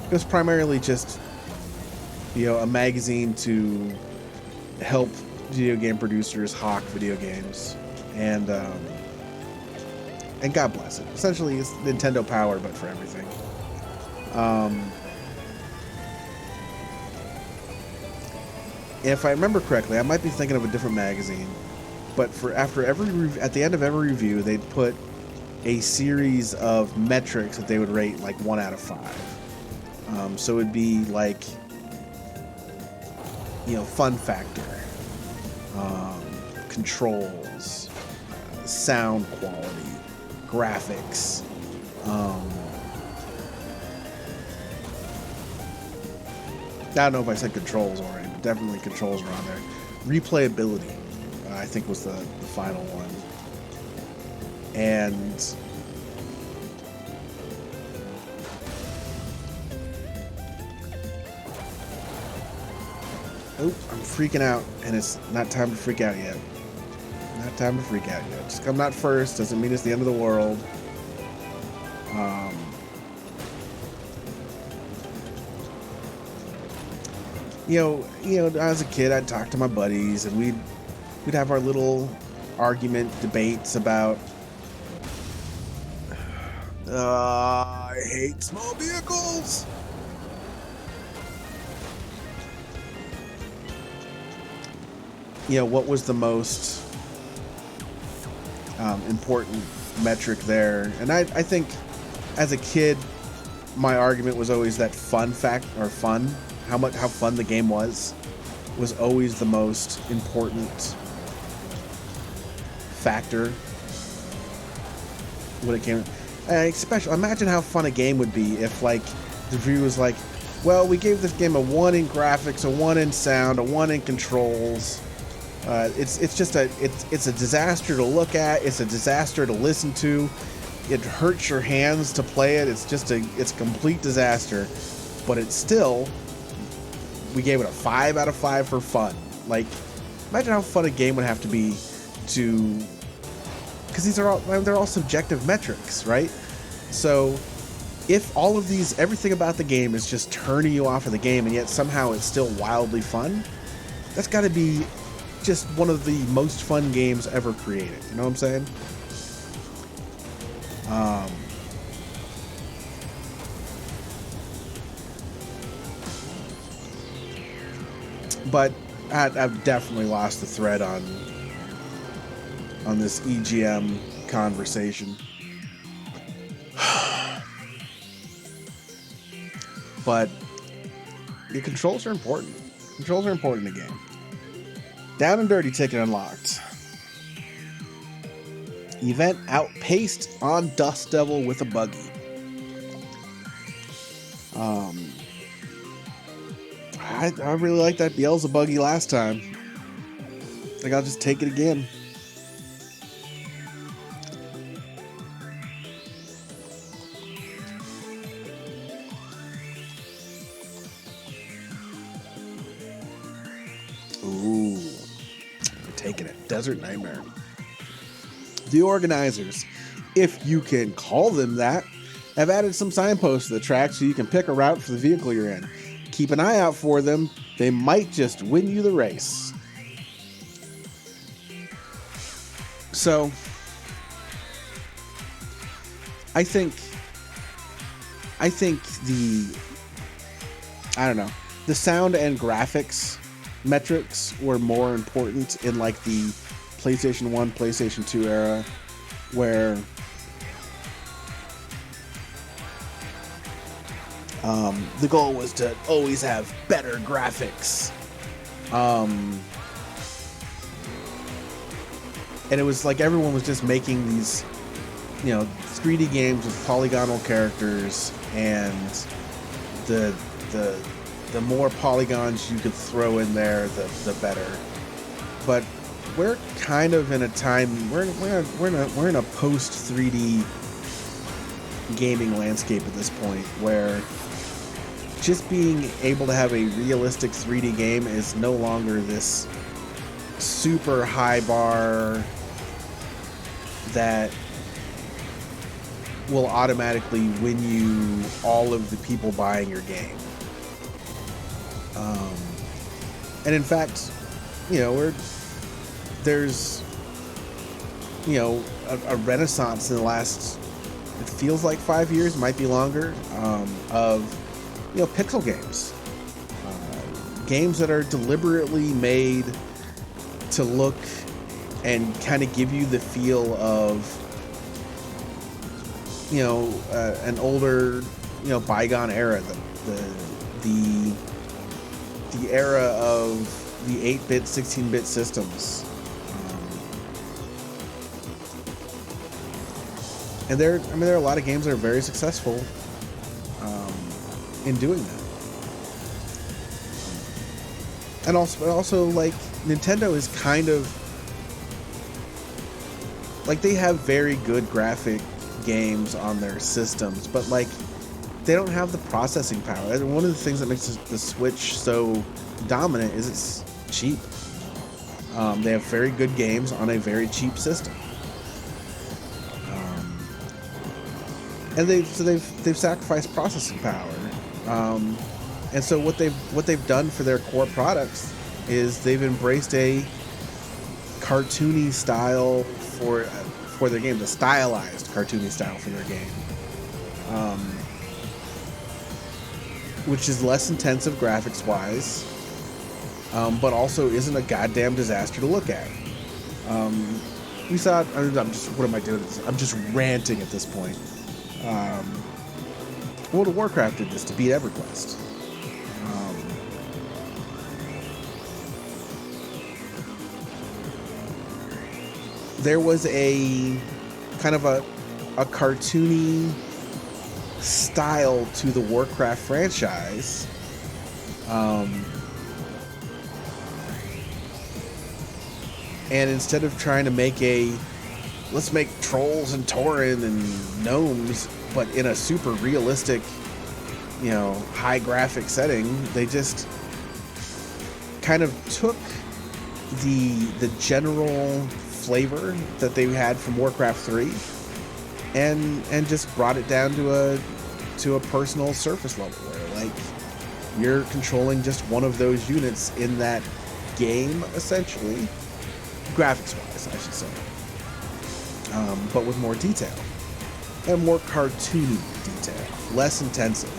it was primarily just, you know, a magazine to help video game producers hawk video games, and God bless it. Essentially, it's Nintendo Power, but for everything. If I remember correctly, I might be thinking of a different magazine, but at the end of every review, they'd put a series of metrics that they would rate like 1 out of 5. So it'd be like, you know, fun factor, controls, sound quality, graphics, I don't know if I said controls already, but definitely controls were on there. Replayability, I think, was the final one. And oh, I'm freaking out, and it's not time to freak out yet. Not time to freak out yet. Just 'cause I'm not first doesn't mean it's the end of the world. You know, as a kid, I'd talk to my buddies, and we'd have our little argument debates about, I hate small vehicles. You know, what was the most important metric there? And I think as a kid, my argument was always that fun, how fun the game was always the most important factor when it came. Especially, imagine how fun a game would be if, like, the review was like, well, we gave this game a 1 in graphics, a 1 in sound, a 1 in controls. It's a disaster to look at. It's a disaster to listen to. It hurts your hands to play it. It's a complete disaster. But it's still, we gave it a 5 out of 5 for fun. Like, imagine how fun a game would have to be to, because they're all subjective metrics, right? So if all of these, everything about the game is just turning you off of the game, and yet somehow it's still wildly fun, that's got to be just one of the most fun games ever created. You know what I'm saying? But I've definitely lost the thread on this EGM conversation. But the controls are important. Controls are important in the game. Down and Dirty ticket unlocked. Event outpaced on Dust Devil with a buggy. I really like that Beelzebub buggy last time. I think I'll just take it again. Ooh, we're taking it. Desert Nightmare. The organizers, if you can call them that, have added some signposts to the track so you can pick a route for the vehicle you're in. Keep an eye out for them. They might just win you the race. So, I think the sound and graphics metrics were more important in, like, the PlayStation 1, PlayStation 2 era, where the goal was to always have better graphics. And it was like everyone was just making these, 3D games with polygonal characters, and the more polygons you could throw in there, the better. But we're kind of in a time we're in a post 3D gaming landscape at this point, where just being able to have a realistic 3D game is no longer this super high bar that will automatically win you all of the people buying your game. And in fact, you know, there's, you know, a renaissance in the last, it feels like 5 years, might be longer, of, you know, pixel games. Games that are deliberately made to look and kind of give you the feel of, you know, an older, you know, bygone era, the era of the 8-bit, 16-bit systems. And there are a lot of games that are very successful in doing that. And also, like, Nintendo is kind of like, they have very good graphic games on their systems, but like, they don't have the processing power. And one of the things that makes the Switch so dominant is it's cheap. They have very good games on a very cheap system. And they've sacrificed processing power. And so what they've done for their core products is they've embraced a cartoony style for their games, a stylized cartoony style for their game, which is less intensive graphics wise, but also isn't a goddamn disaster to look at. We saw, what am I doing? I'm just ranting at this point. World of Warcraft did this to beat EverQuest. There was a kind of a cartoony style to the Warcraft franchise, and instead of trying to make let's make trolls and tauren and gnomes, but in a super realistic, you know, high graphic setting, they just kind of took the general flavor that they had from Warcraft 3 and just brought it down to a personal surface level, where, like, you're controlling just one of those units in that game, essentially, graphics wise, I should say, but with more detail and more cartoony detail, less intensive.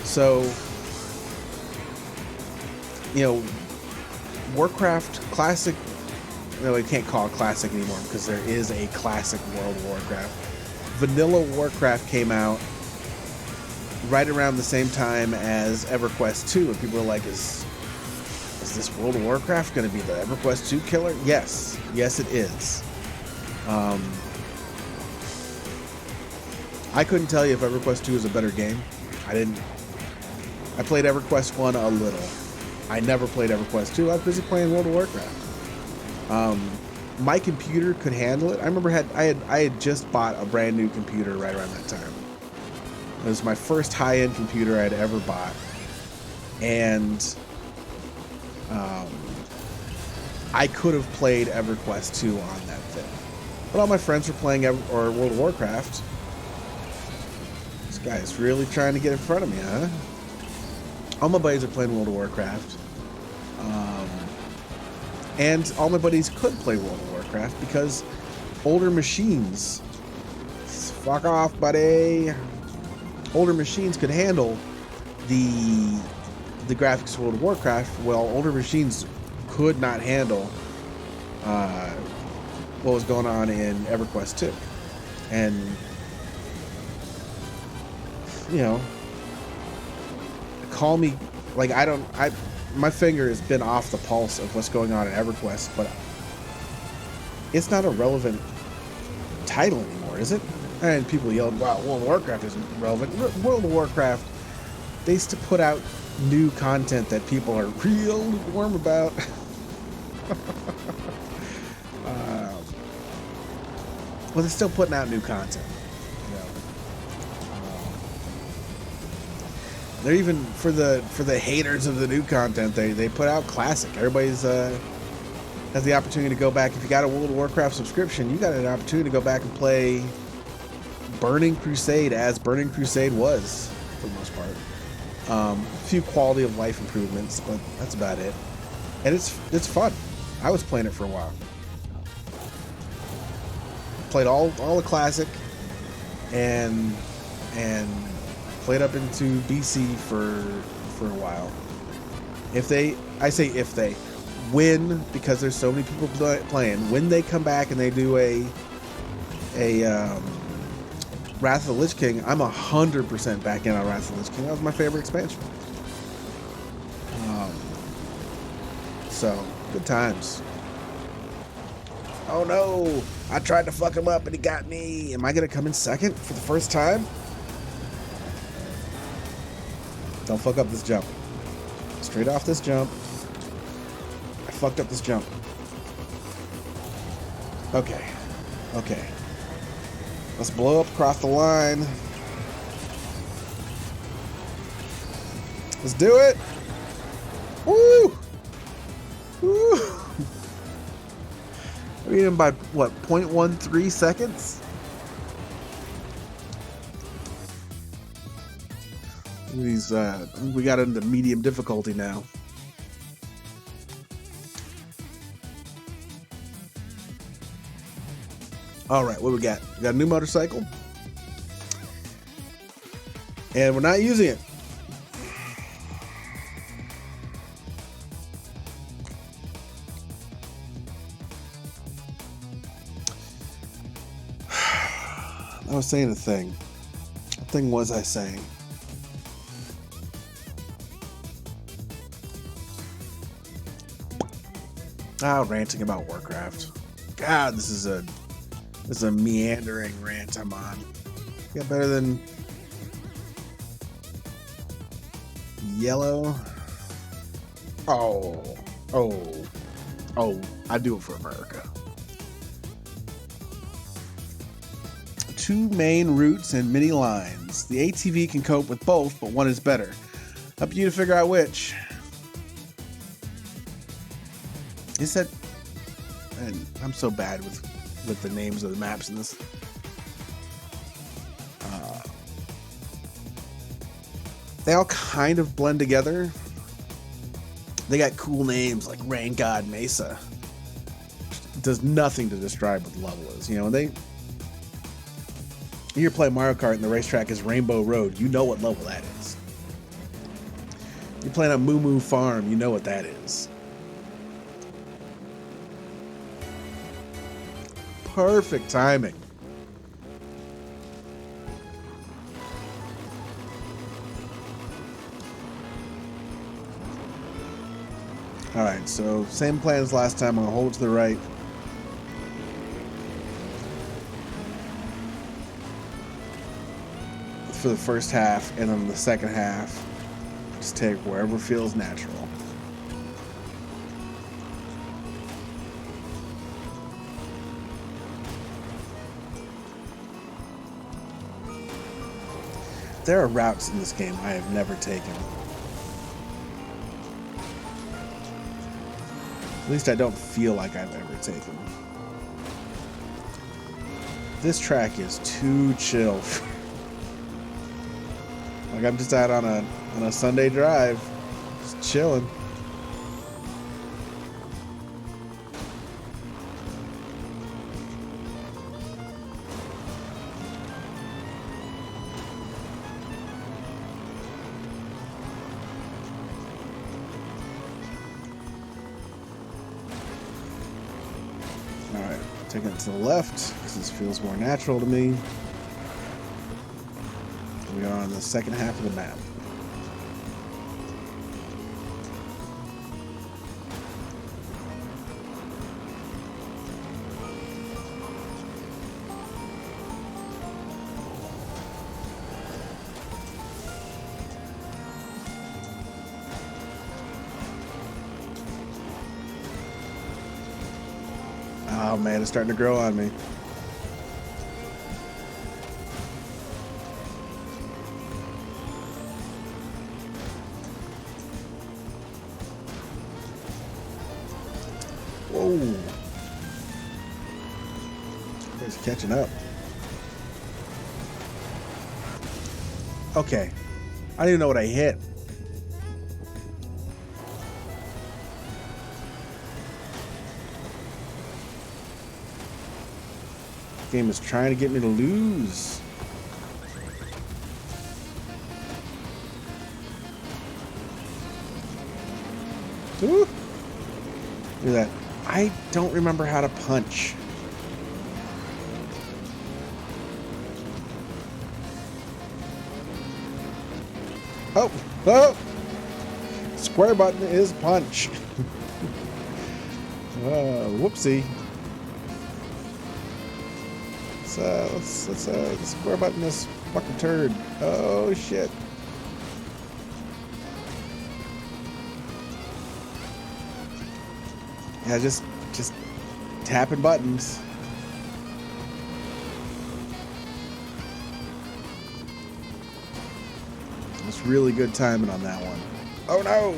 So, you know, Warcraft Classic, no, we can't call it Classic anymore because there is a Classic World of Warcraft. Vanilla Warcraft came out right around the same time as EverQuest 2, and people were like, is this World of Warcraft going to be the EverQuest 2 killer? Yes. Yes, it is. I couldn't tell you if EverQuest 2 is a better game. I played EverQuest 1 a little. I never played EverQuest 2. I was busy playing World of Warcraft. My computer could handle it. I remember I had just bought a brand new computer right around that time. It was my first high-end computer I'd ever bought, and I could have played EverQuest 2 on that thing. But all my friends were playing World of Warcraft. This guy's really trying to get in front of me, huh? All my buddies are playing World of Warcraft. And all my buddies could play World of Warcraft because older machines, fuck off, buddy. Older machines could handle the graphics of World of Warcraft, while older machines could not handle what was going on in EverQuest 2. And, you know, call me, like, my finger has been off the pulse of what's going on in EverQuest, but it's not a relevant title anymore, is it? And people yell, wow, World of Warcraft isn't relevant. World of Warcraft, they used to put out new content that people are real warm about. Well, they're still putting out new content. You know, they're even for the haters of the new content. They put out classic. Everybody's has the opportunity to go back. If you got a World of Warcraft subscription, you got an opportunity to go back and play Burning Crusade as Burning Crusade was for the most part. A few quality of life improvements, but that's about it. And it's fun. I was playing it for a while. Played all the classic and played up into BC for a while. When, because there's so many people playing, when they come back and they do a Wrath of the Lich King, I'm 100% back in on Wrath of the Lich King. That was my favorite expansion. So, good times. Oh no! I tried to fuck him up and he got me. Am I gonna come in second for the first time? Don't fuck up this jump. Straight off this jump. I fucked up this jump. Okay. Okay. Let's blow up across the line. Let's do it. Woo! Woo! I mean, by what, 0.13 seconds? These, we got into medium difficulty now. All right, what we got? We got a new motorcycle. And we're not using it. I was saying a thing. What thing was I saying? Ranting about Warcraft. God, this is a meandering rant I'm on. Yeah, better than yellow. Oh, I do it for America. 2 main routes and many lines. The ATV can cope with both, but one is better. Up to you to figure out which. Is that... And I'm so bad with the names of the maps in this. They all kind of blend together. They got cool names like Rain God Mesa. It does nothing to describe what the level is. You know, when you play Mario Kart and the racetrack is Rainbow Road, you know what level that is. You're playing on Moo Moo Farm, you know what that is. Perfect timing. Alright, so same plan as last time. I'm going to hold to the right. For the first half, and then the second half, just take wherever feels natural. There are routes in this game I have never taken. At least I don't feel like I've ever taken. This track is too chill. Like I'm just out on a Sunday drive, just chilling. Alright, taking it to the left, because this feels more natural to me. We are on the second half of the map. Oh man, it's starting to grow on me. Oh. He's catching up. Okay. I don't even know what I hit. This game is trying to get me to lose. Ooh. Look at that. I don't remember how to punch. Oh, oh! Square button is punch. Whoopsie. Let's square button this fucking turd. Oh shit. Yeah, just tapping buttons. It's really good timing on that one. Oh no!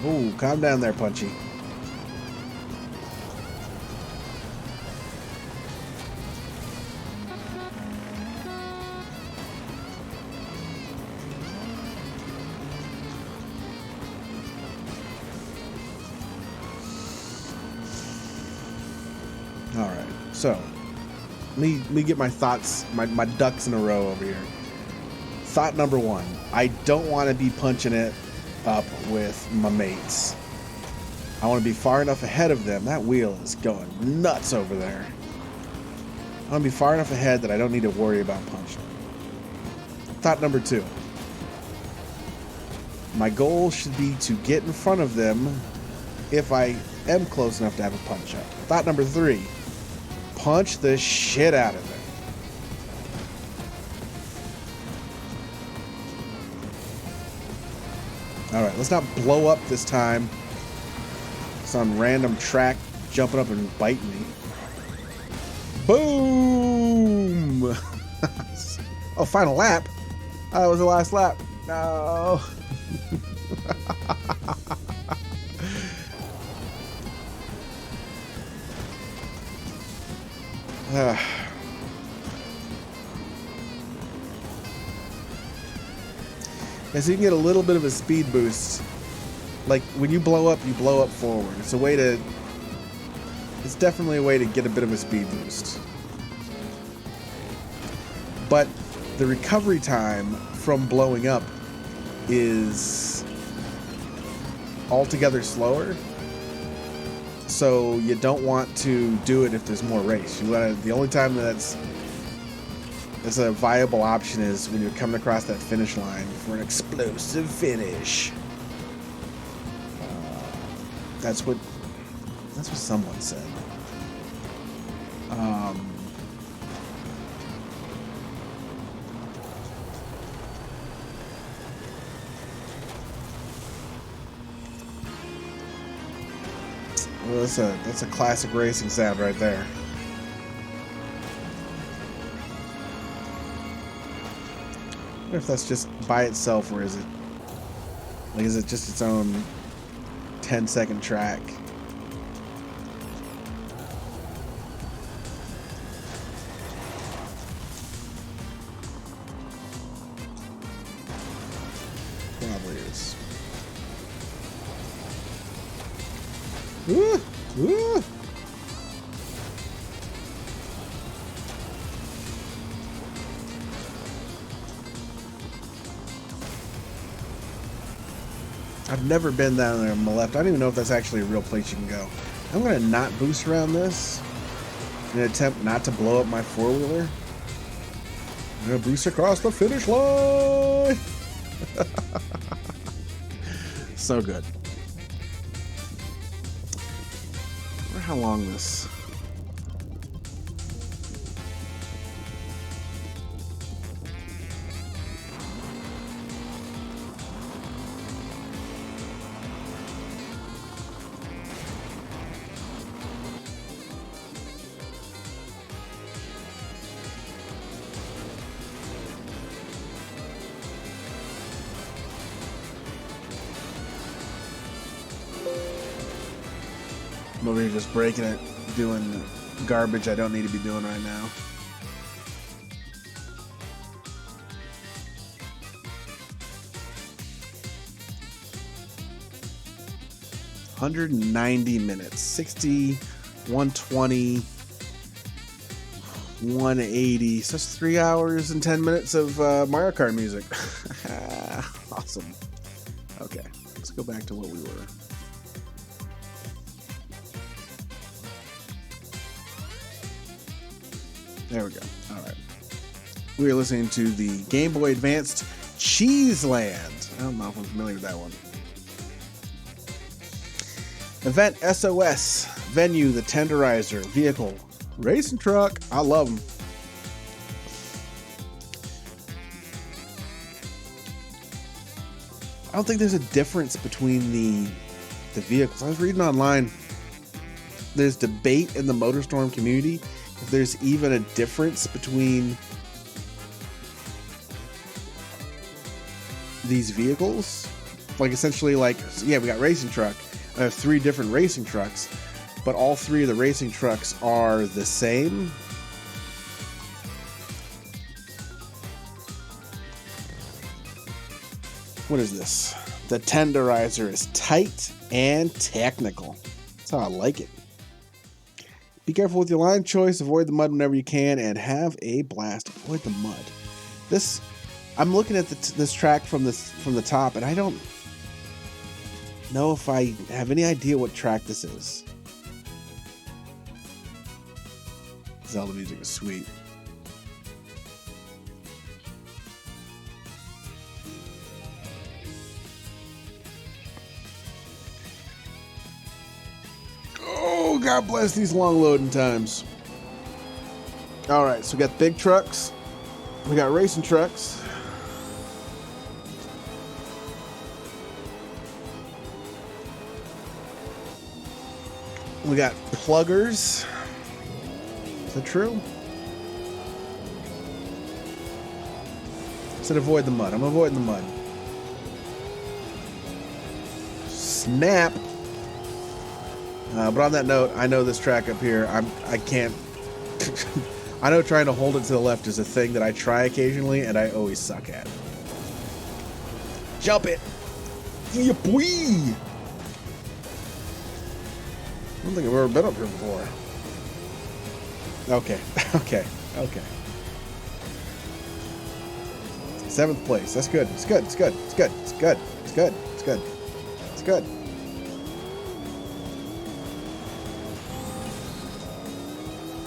Ooh, calm down there, Punchy. All right, so let me get my thoughts, my ducks in a row over here. Thought number one, I don't want to be punching it up with my mates. I want to be far enough ahead of them. That wheel is going nuts over there. I want to be far enough ahead that I don't need to worry about punching. Thought number two, my goal should be to get in front of them if I am close enough to have a punch up. Thought number three, punch the shit out of them. All right, let's not blow up this time. Some random track jumping up and biting me. Boom! Oh, final lap. That was the last lap. No. And so you can get a little bit of a speed boost. Like when you blow up forward. It's a way to, it's definitely a way to get a bit of a speed boost. But the recovery time from blowing up is altogether slower. So you don't want to do it if there's more race. You want to, the only time that's a viable option is when you're coming across that finish line for an explosive finish. That's what someone said. Well, that's a classic racing sound right there. I wonder if that's just by itself, or is it like, is it just its own 10-second track? Probably is. Woo! Woo! I've never been down there on the left. I don't even know if that's actually a real place you can go. I'm going to not boost around this in an attempt not to blow up my four-wheeler. I'm going to boost across the finish line. So good. I wonder how long this... I'm over here just breaking it, doing garbage I don't need to be doing right now. $190 minutes, 60, 120, 180. So that's 3 hours and 10 minutes of Mario Kart music. Awesome. Okay, let's go back to what we were. There we go. All right. We are listening to the Game Boy Advanced Cheese Land. I don't know if I'm familiar with that one. Event SOS. Venue, the Tenderizer. Vehicle, racing truck. I love them. I don't think there's a difference between the vehicles. I was reading online. There's debate in the Motorstorm community if there's even a difference between these vehicles. Like essentially, like, yeah, we got racing truck. I have 3 different racing trucks, but all 3 of the racing trucks are the same. What is this? The Tenderizer is tight and technical. That's how I like it. Be careful with your line choice. Avoid the mud whenever you can, and have a blast. Avoid the mud. This, I'm looking at this track from the top, and I don't know if I have any idea what track this is. Zelda music is sweet. Oh, God bless these long loading times. All right, so we got big trucks. We got racing trucks. We got pluggers. Is that true? I said avoid the mud. I'm avoiding the mud. Snap. But on that note, I know this track up here, I can't. I know trying to hold it to the left is a thing that I try occasionally, and I always suck at. Jump it! Yeah, boy! I don't think I've ever been up here before. Okay, okay, okay. 7th place. That's good. It's good. It's good. It's good. It's good. It's good. It's good. It's good.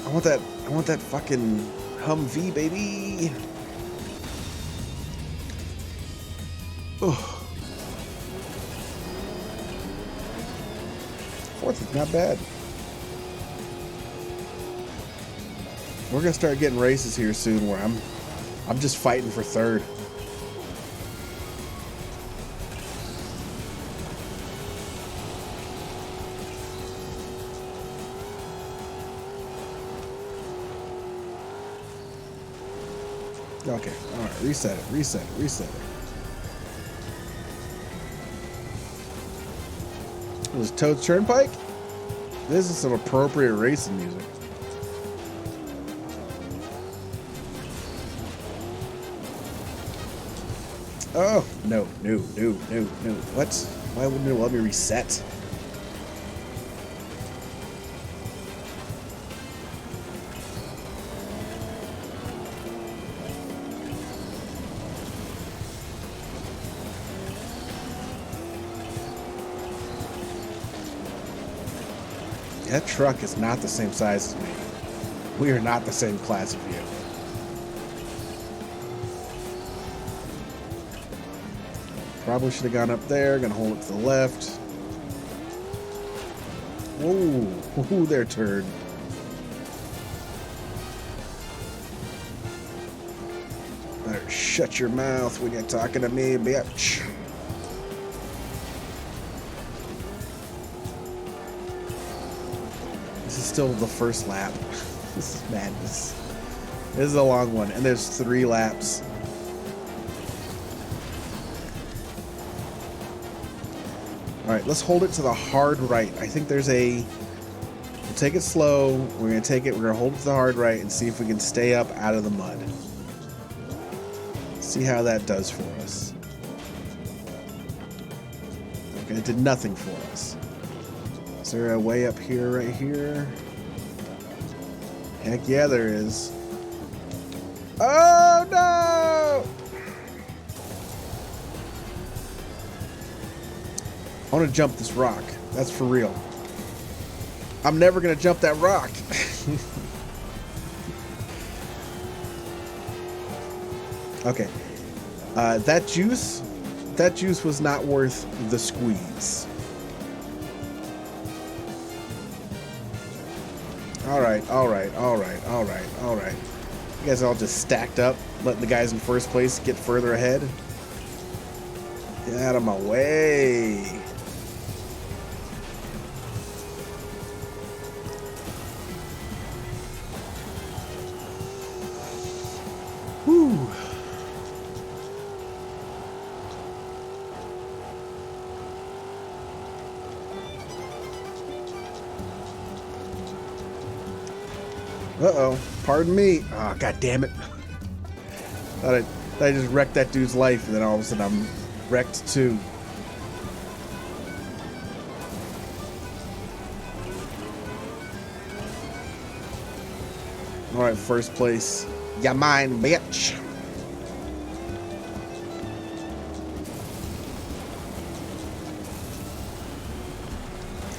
I want that fucking Humvee, baby. Ugh. 4th is not bad. We're gonna start getting races here soon where I'm just fighting for 3rd. Okay, alright, reset it, reset it, reset it. It was Toad's Turnpike? This is some appropriate racing music. Oh, no. What? Why wouldn't it let me reset? That truck is not the same size as me. We are not the same class of vehicle. Probably should have gone up there. Gonna hold it to the left. Whoa, there, turd. Better shut your mouth when you're talking to me, bitch. This is still the first lap. This is madness. This is a long one, and there's 3 laps. All right, let's hold it to the hard right. I think there's a We'll take it slow. We're going to hold it to the hard right and see if we can stay up out of the mud. See how that does for us. Okay, it did nothing for us. Is there a way up here, right here? Heck yeah, there is. Oh, no! I want to jump this rock. That's for real. I'm never going to jump that rock. Okay. That juice was not worth the squeeze. All right. You guys all just stacked up, letting the guys in first place get further ahead. Get out of my way. Whew. Uh-oh. Pardon me. Oh, god damn it. Thought I just wrecked that dude's life, and then all of a sudden I'm wrecked too. Alright, first place. Ya mine, bitch.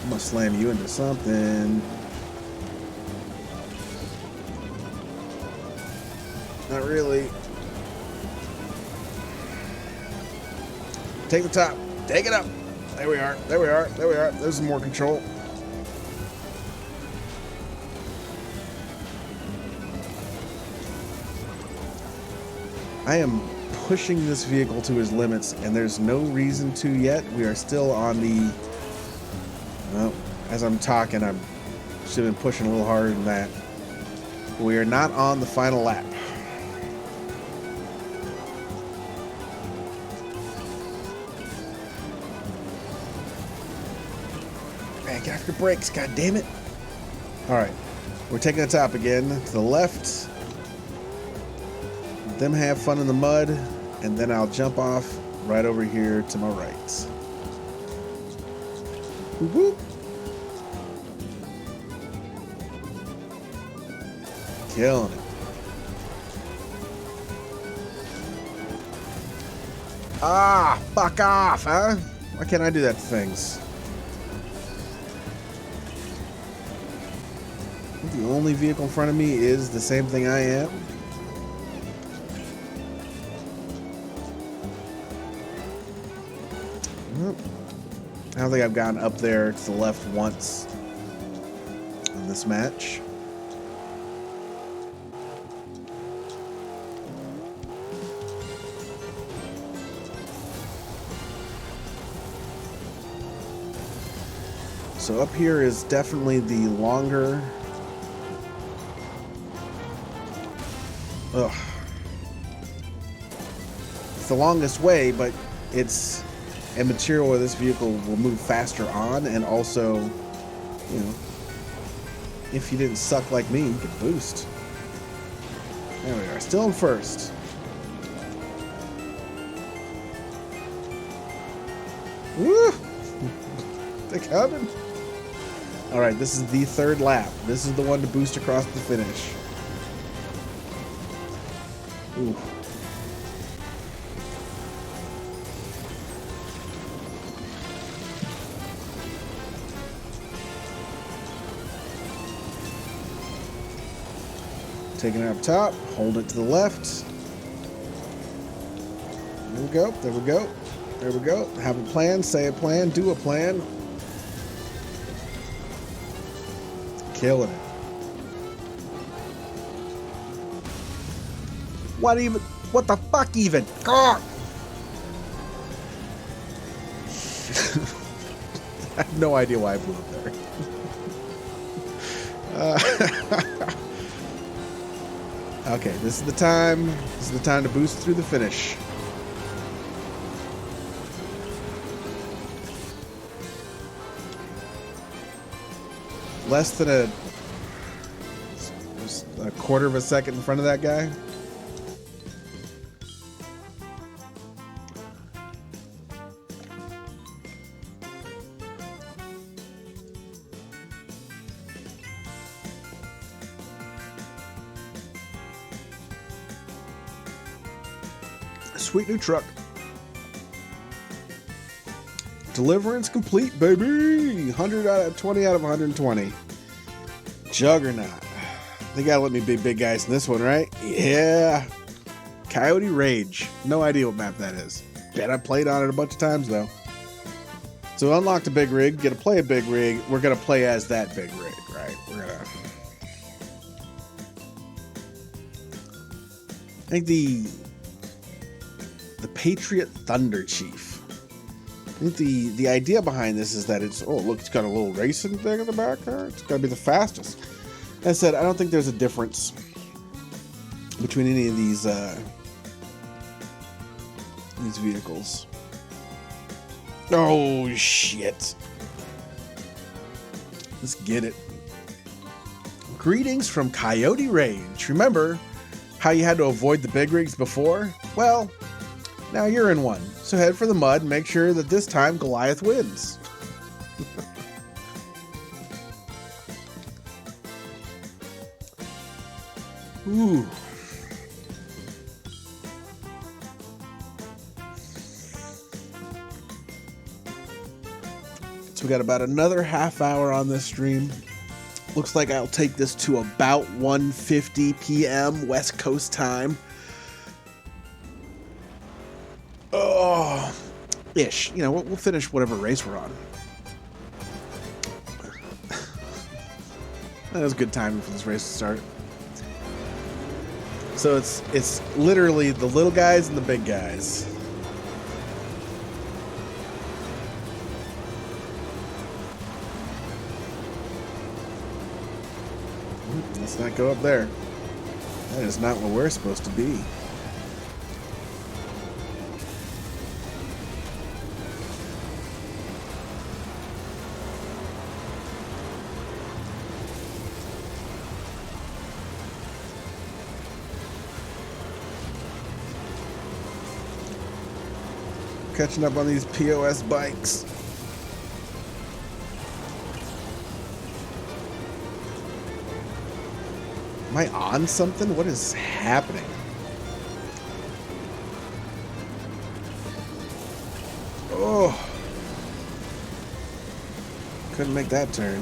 I'm gonna slam you into something. Not really. Take the top. Take it up. There we are. There we are. There we are. There's some more control. I am pushing this vehicle to his limits, and there's no reason to yet. We are still on the... Well, as I'm talking, I should have been pushing a little harder than that. We are not on the final lap. Man, get off your brakes, god damn it. Alright, we're taking the top again. To the left. Let them have fun in the mud, and then I'll jump off right over here to my right. Whoop, whoop. Killing it. Ah, fuck off, huh? Why can't I do that to things? The only vehicle in front of me is the same thing I am. I don't think I've gotten up there to the left once in this match. So up here is definitely the longer... Ugh. It's the longest way, but it's a material where this vehicle will move faster on, and also, you know, if you didn't suck like me, you could boost. There we are, still in first. Woo! They're coming. Alright, this is the third lap. This is the one to boost across the finish. Ooh. Taking it up top, hold it to the left. There we go, there we go, there we go. Have a plan, say a plan, do a plan. Killing it. What even? What the fuck even? God! I have no idea why I blew up there. Okay, this is the time. This is the time to boost through the finish. less than a quarter of a second in front of that guy. Sweet new truck. Deliverance complete, baby. 100 out of 20 out of 120. Juggernaut. They gotta let me be big guys in this one, right? Yeah. Coyote Rage. No idea what map that is. Bet I played on it a bunch of times though. So unlocked a big rig. Get to play a big rig. We're gonna play as that big rig, right? We're gonna. I think the Patriot Thunder Chief. I think the idea behind this is that it's, oh look, it's got a little racing thing in the back there. It's got to be the fastest. As I said, I don't think there's a difference between any of these vehicles. Oh shit! Let's get it. Greetings from Coyote Rage. Remember how you had to avoid the big rigs before? Well, now you're in one. So head for the mud and make sure that this time Goliath wins. Ooh. So we got about another half hour on this stream. Looks like I'll take this to about 1:50 p.m. West Coast time. Oh, ish. You know, we'll finish whatever race we're on. That was good timing for this race to start. So it's literally the little guys and the big guys. Let's not go up there. That is not where we're supposed to be. Catching up on these POS bikes. Am I on something? What is happening? Oh. Couldn't make that turn.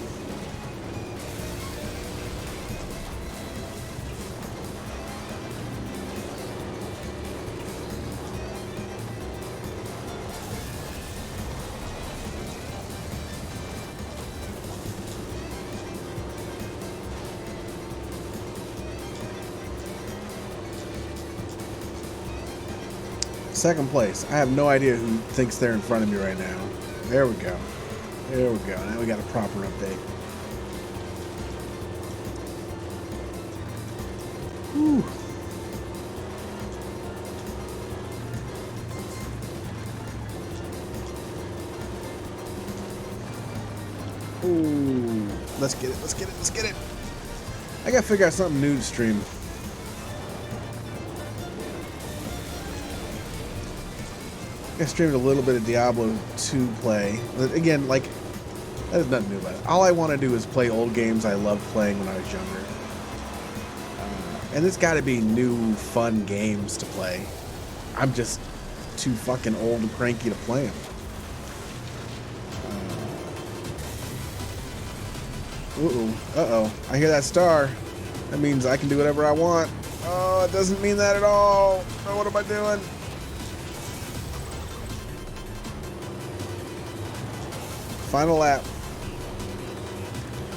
Second place. I have no idea who thinks they're in front of me right now. There we go. There we go. Now we got a proper update. Whew. Ooh. Let's get it. Let's get it. Let's get it. I gotta figure out something new to stream. I streamed a little bit of Diablo 2 play. But again, like, there's nothing new about it. All I want to do is play old games I loved playing when I was younger. And there's got to be new, fun games to play. I'm just too fucking old and cranky to play them. Uh-oh. I hear that star. That means I can do whatever I want. Oh, it doesn't mean that at all. Oh, what am I doing? Final lap.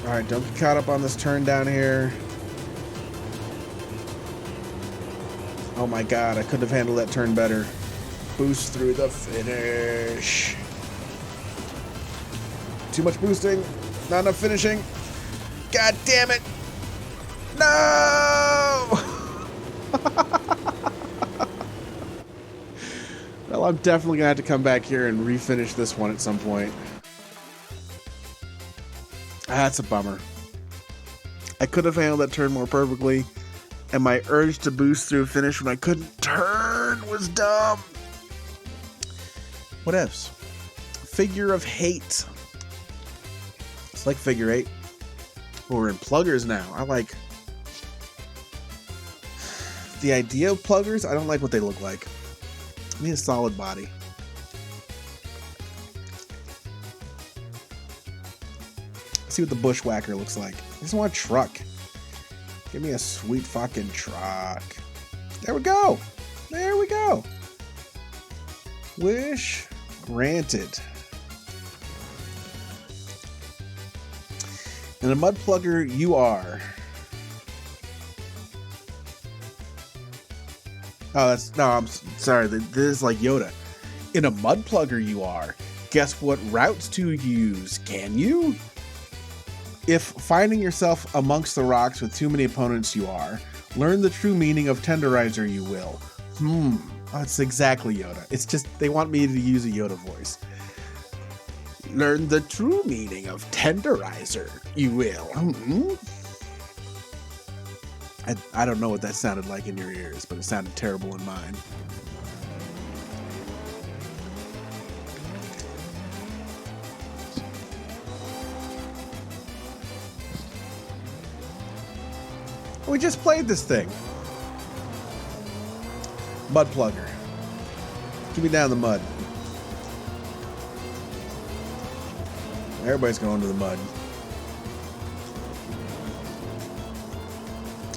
Alright, don't get caught up on this turn down here. Oh my god, I could have handled that turn better. Boost through the finish. Too much boosting. Not enough finishing. God damn it. No! Well, I'm definitely going to have to come back here and refinish this one at some point. That's a bummer. I could have handled that turn more perfectly, and my urge to boost through finish when I couldn't turn was dumb. What else? Figure of Hate. It's like Figure 8. We're in pluggers now. I like the idea of pluggers. I don't like what they look like. I need a solid body. Let's see what the Bushwhacker looks like. I just want a truck. Give me a sweet fucking truck. There we go. There we go. Wish granted. And a mud plugger you are. Oh, I'm sorry. This is like Yoda. In a mud plugger you are. Guess what routes to use? Can you? If finding yourself amongst the rocks with too many opponents you are, learn the true meaning of tenderizer you will. Oh, it's exactly Yoda. It's just they want me to use a Yoda voice. Learn the true meaning of tenderizer you will. I don't know what that sounded like in your ears, but it sounded terrible in mine. We just played this thing. Mud plugger. Get me down in the mud. Everybody's going to the mud.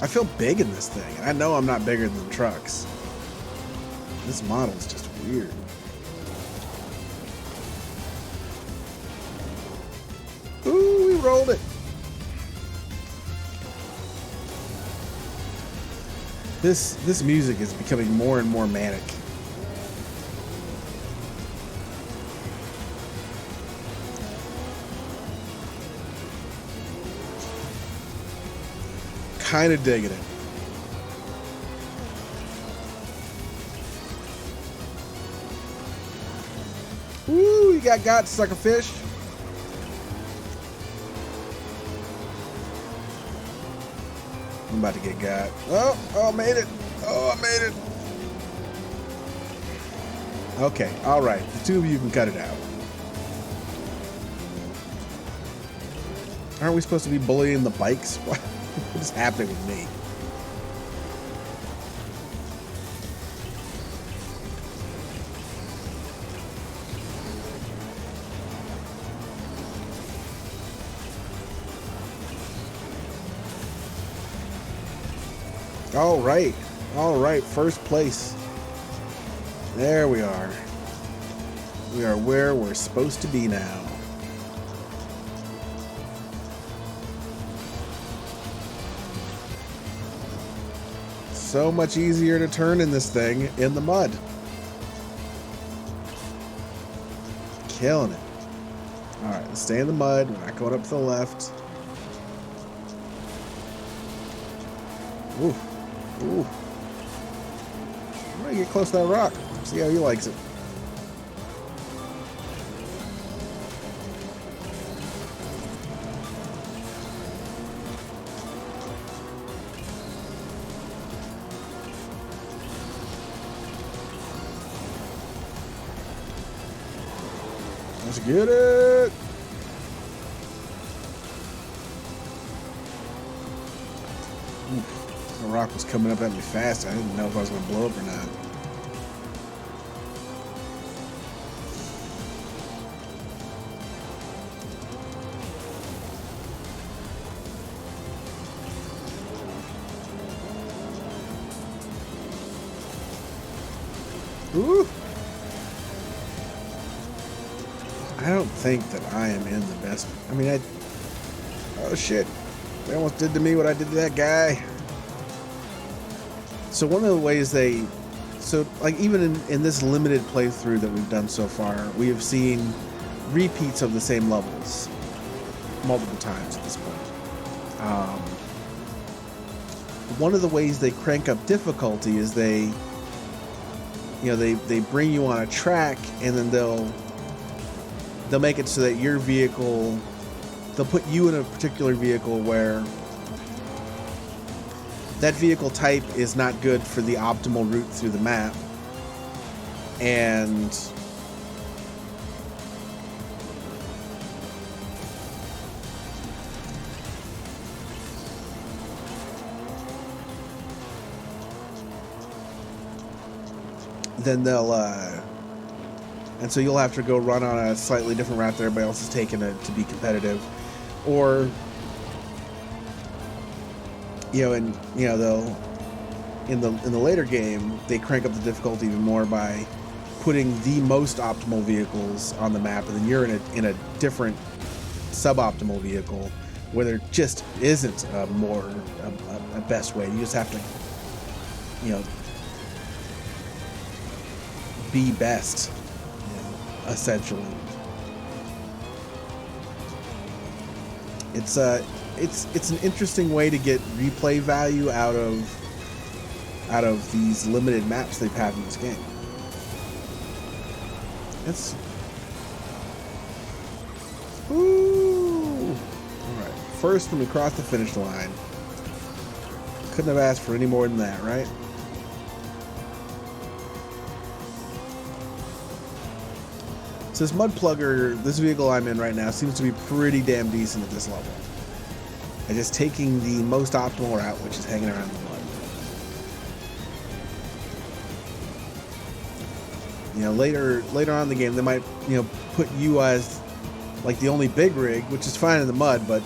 I feel big in this thing, and I know I'm not bigger than trucks. This model is just weird. Ooh, we rolled it. This music is becoming more and more manic. Kind of digging it. Woo, you got sucker fish. I'm about to get got. Oh, I made it. Oh, I made it. Okay, all right. The two of you can cut it out. Aren't we supposed to be bullying the bikes? What is happening with me? All right, first place. There we are. We are where we're supposed to be now. So much easier to turn in this thing in the mud. Killing it. All right, let's stay in the mud. We're not going up to the left. Ooh. Ooh. I'm gonna get close to that rock. See how he likes it. Let's get it. The rock was coming up at me fast. I didn't know if I was going to blow up or not. Ooh. I don't think that I am in the best. I mean, oh shit. They almost did to me what I did to that guy. So one of the ways like even in this limited playthrough that we've done so far, we have seen repeats of the same levels multiple times at this point. One of the ways they crank up difficulty is they bring you on a track, and then they'll make it so that your vehicle, they'll put you in a particular vehicle where that vehicle type is not good for the optimal route through the map. And then they'll and so you'll have to go run on a slightly different route that everybody else is taking to be competitive. Or and they'll in the later game they crank up the difficulty even more by putting the most optimal vehicles on the map, and then you're in a different suboptimal vehicle where there just isn't a best way. You just have to be best, essentially. It's an interesting way to get replay value out of these limited maps they've had in this game. It's all right. First, when we cross the finish line, couldn't have asked for any more than that, right? So this mud plugger, this vehicle I'm in right now, seems to be pretty damn decent at this level. And just taking the most optimal route, which is hanging around the mud. Later on in the game, they might, put you as like the only big rig, which is fine in the mud, but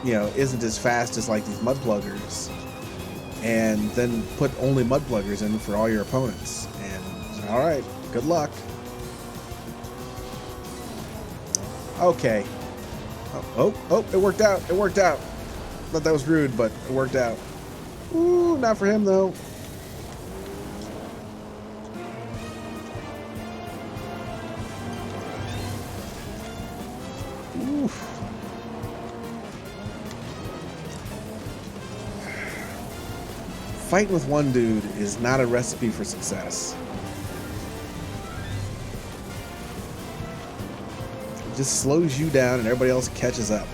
isn't as fast as like these mud pluggers. And then put only mud pluggers in for all your opponents. And all right, good luck. Okay. Oh, it worked out. It worked out. Thought that was rude, but it worked out. Ooh, not for him though. Oof. Fighting with one dude is not a recipe for success. It just slows you down and everybody else catches up.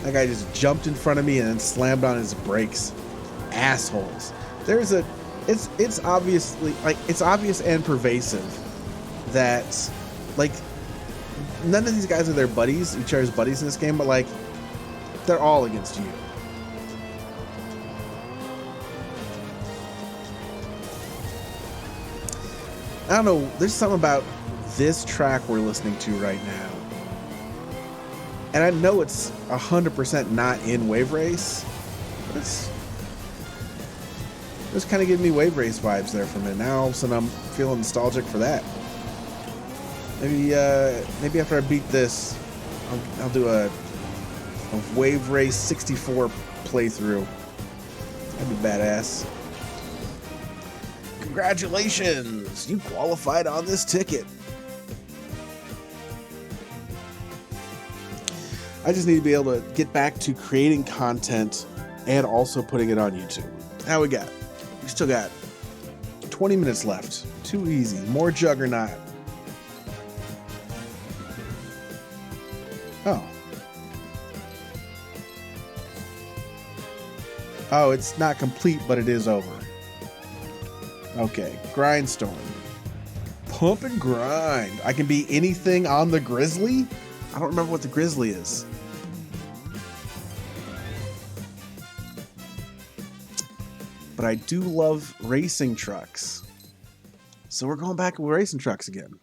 That guy just jumped in front of me and then slammed on his brakes. Assholes. It's obviously, like, it's obvious and pervasive that, like, none of these guys are their buddies, each other's buddies in this game, but, like, they're all against you. I don't know, there's something about this track we're listening to right now. And I know it's 100% not in Wave Race, but it's kind of giving me Wave Race vibes there for a minute. Now all of a sudden I'm feeling nostalgic for that. Maybe after I beat this, I'll do a Wave Race 64 playthrough. That'd be badass. Congratulations! You qualified on this ticket. I just need to be able to get back to creating content and also putting it on YouTube. How we got? We still got 20 minutes left. Too easy. More Juggernaut. Oh. Oh, it's not complete, but it is over. Okay. Grindstorm. Pump and grind. I can be anything on the Grizzly? I don't remember what the Grizzly is. But I do love racing trucks. So we're going back with racing trucks again.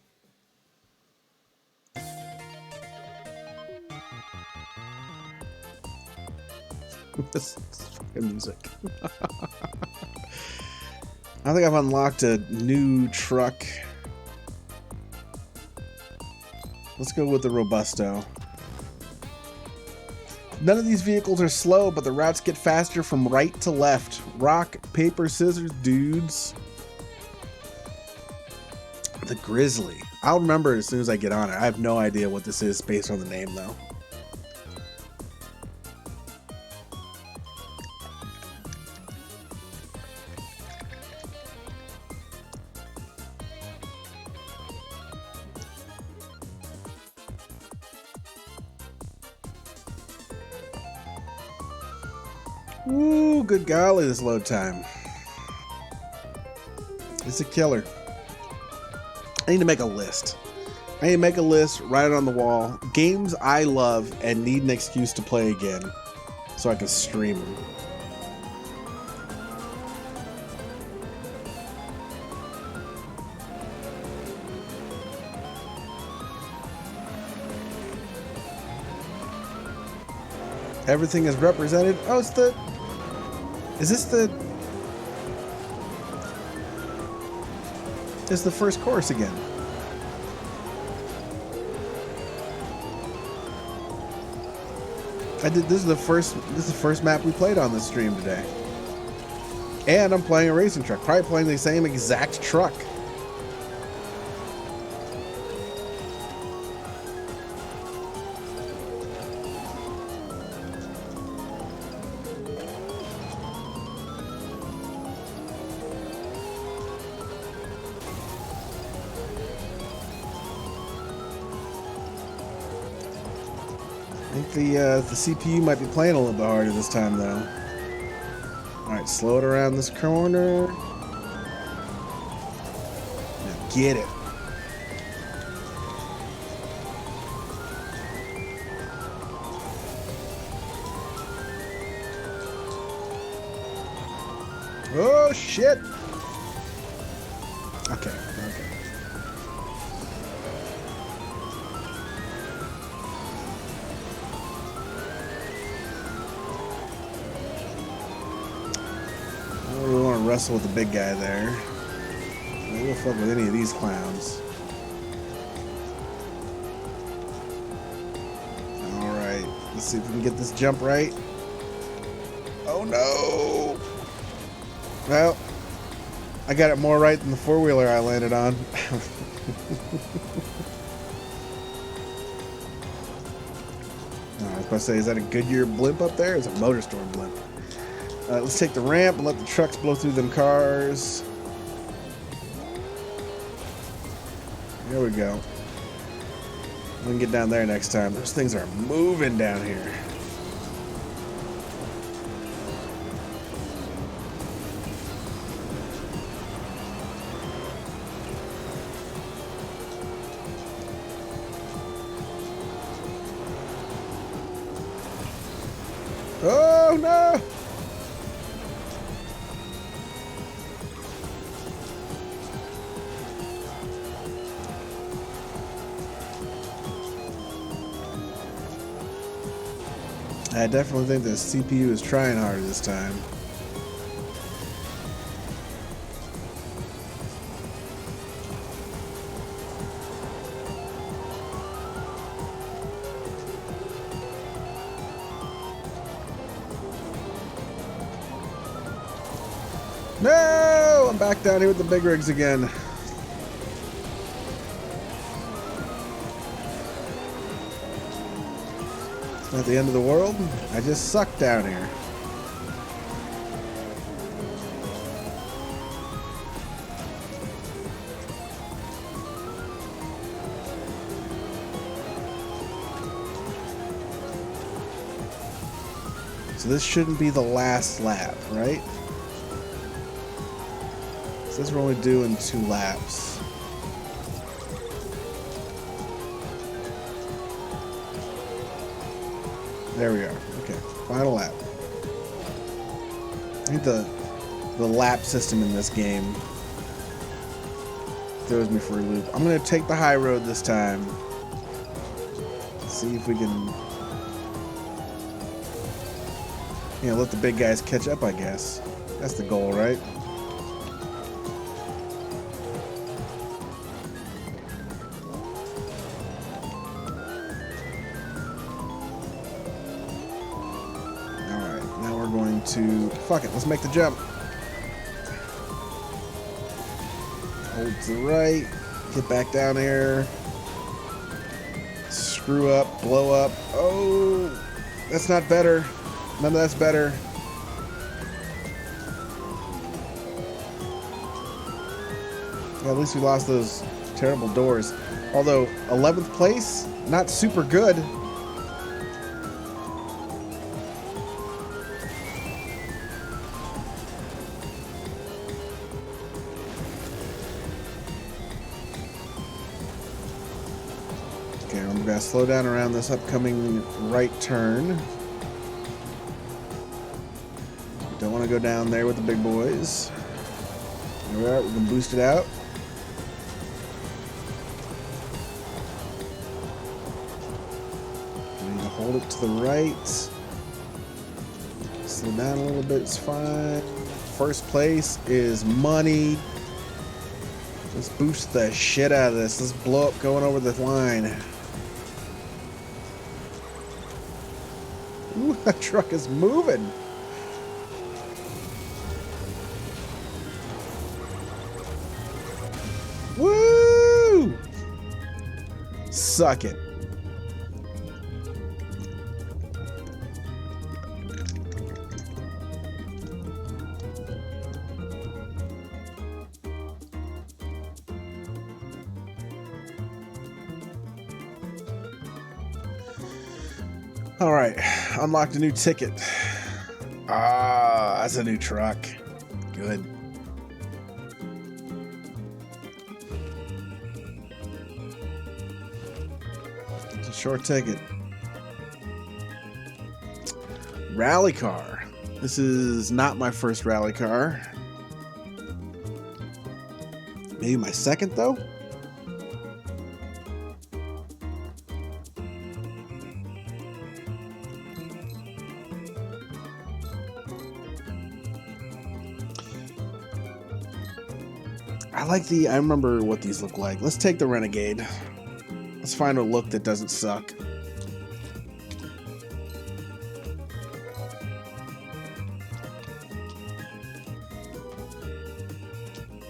This fucking music. I think I've unlocked a new truck. Let's go with the Robusto. None of these vehicles are slow, but the routes get faster from right to left. Rock, paper, scissors, dudes. The Grizzly. I'll remember it as soon as I get on it. I have no idea what this is based on the name, though. Ooh, good golly, this load time. It's a killer. I need to make a list. I need to make a list, write it on the wall. Games I love and need an excuse to play again so I can stream them. Everything is represented. Oh, it's the... Is this the... It's the first course again. This is the first map we played on this stream today. And I'm playing a racing truck. Probably playing the same exact truck. I think the CPU might be playing a little bit harder this time, though. Alright, slow it around this corner. Now get it. Oh, shit! Okay, okay. I don't really want to wrestle with the big guy there. I will fuck with any of these clowns. Alright, let's see if we can get this jump right. Oh no! Well, I got it more right than the four-wheeler I landed on. I was about to say, is that a Goodyear blimp up there? It's a Motorstorm blimp. Let's take the ramp and let the trucks blow through them cars. There we go. We can get down there next time. Those things are moving down here. Oh no! I definitely think the CPU is trying harder this time. No! I'm back down here with the big rigs again. It's not the end of the world. I just suck down here. So this shouldn't be the last lap, right? It says we're only doing 2 laps. There we are. Okay, final lap. I think the lap system in this game throws me for a loop. I'm gonna take the high road this time. See if we can, let the big guys catch up, I guess. That's the goal, right? To fuck it, let's make the jump. Hold to the right, get back down here, screw up, blow up. Oh, that's not better. None of that's better. Yeah, at least we lost those terrible doors. Although 11th place, not super good. We've got to slow down around this upcoming right turn. Don't want to go down there with the big boys. Here we are. We can boost it out. We need to hold it to the right. Slow down a little bit. It's fine. First place is money. Let's boost the shit out of this. Let's blow up going over the line. Ooh, that truck is moving. Woo! Suck it. All right, unlocked a new ticket. Ah, that's a new truck. Good. It's a short ticket. Rally car. This is not my first rally car. Maybe my second, though? I remember what these look like. Let's take the Renegade. Let's find a look that doesn't suck.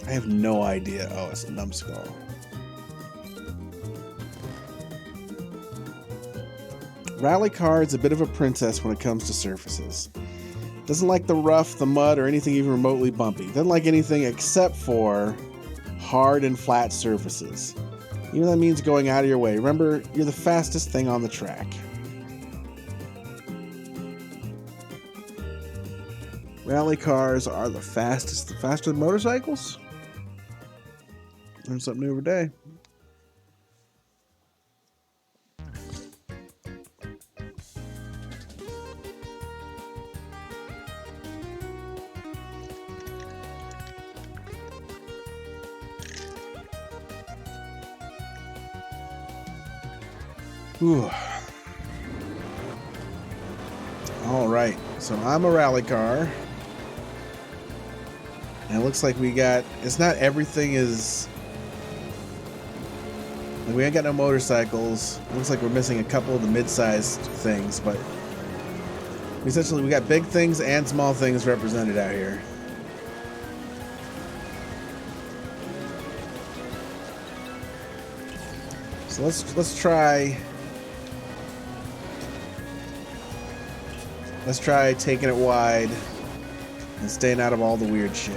I have no idea. Oh, it's a numbskull. Rally car is a bit of a princess when it comes to surfaces. Doesn't like the rough, the mud, or anything even remotely bumpy. Doesn't like anything except for hard and flat surfaces. Even that means going out of your way. Remember, you're the fastest thing on the track. Rally cars are the fastest. Faster than motorcycles? Learn something new every day. Whew. All right, so I'm a rally car. And it looks like we got, it's not everything is, like we ain't got no motorcycles. It looks like we're missing a couple of the mid-sized things, but essentially we got big things and small things represented out here. So let's try taking it wide and staying out of all the weird shit.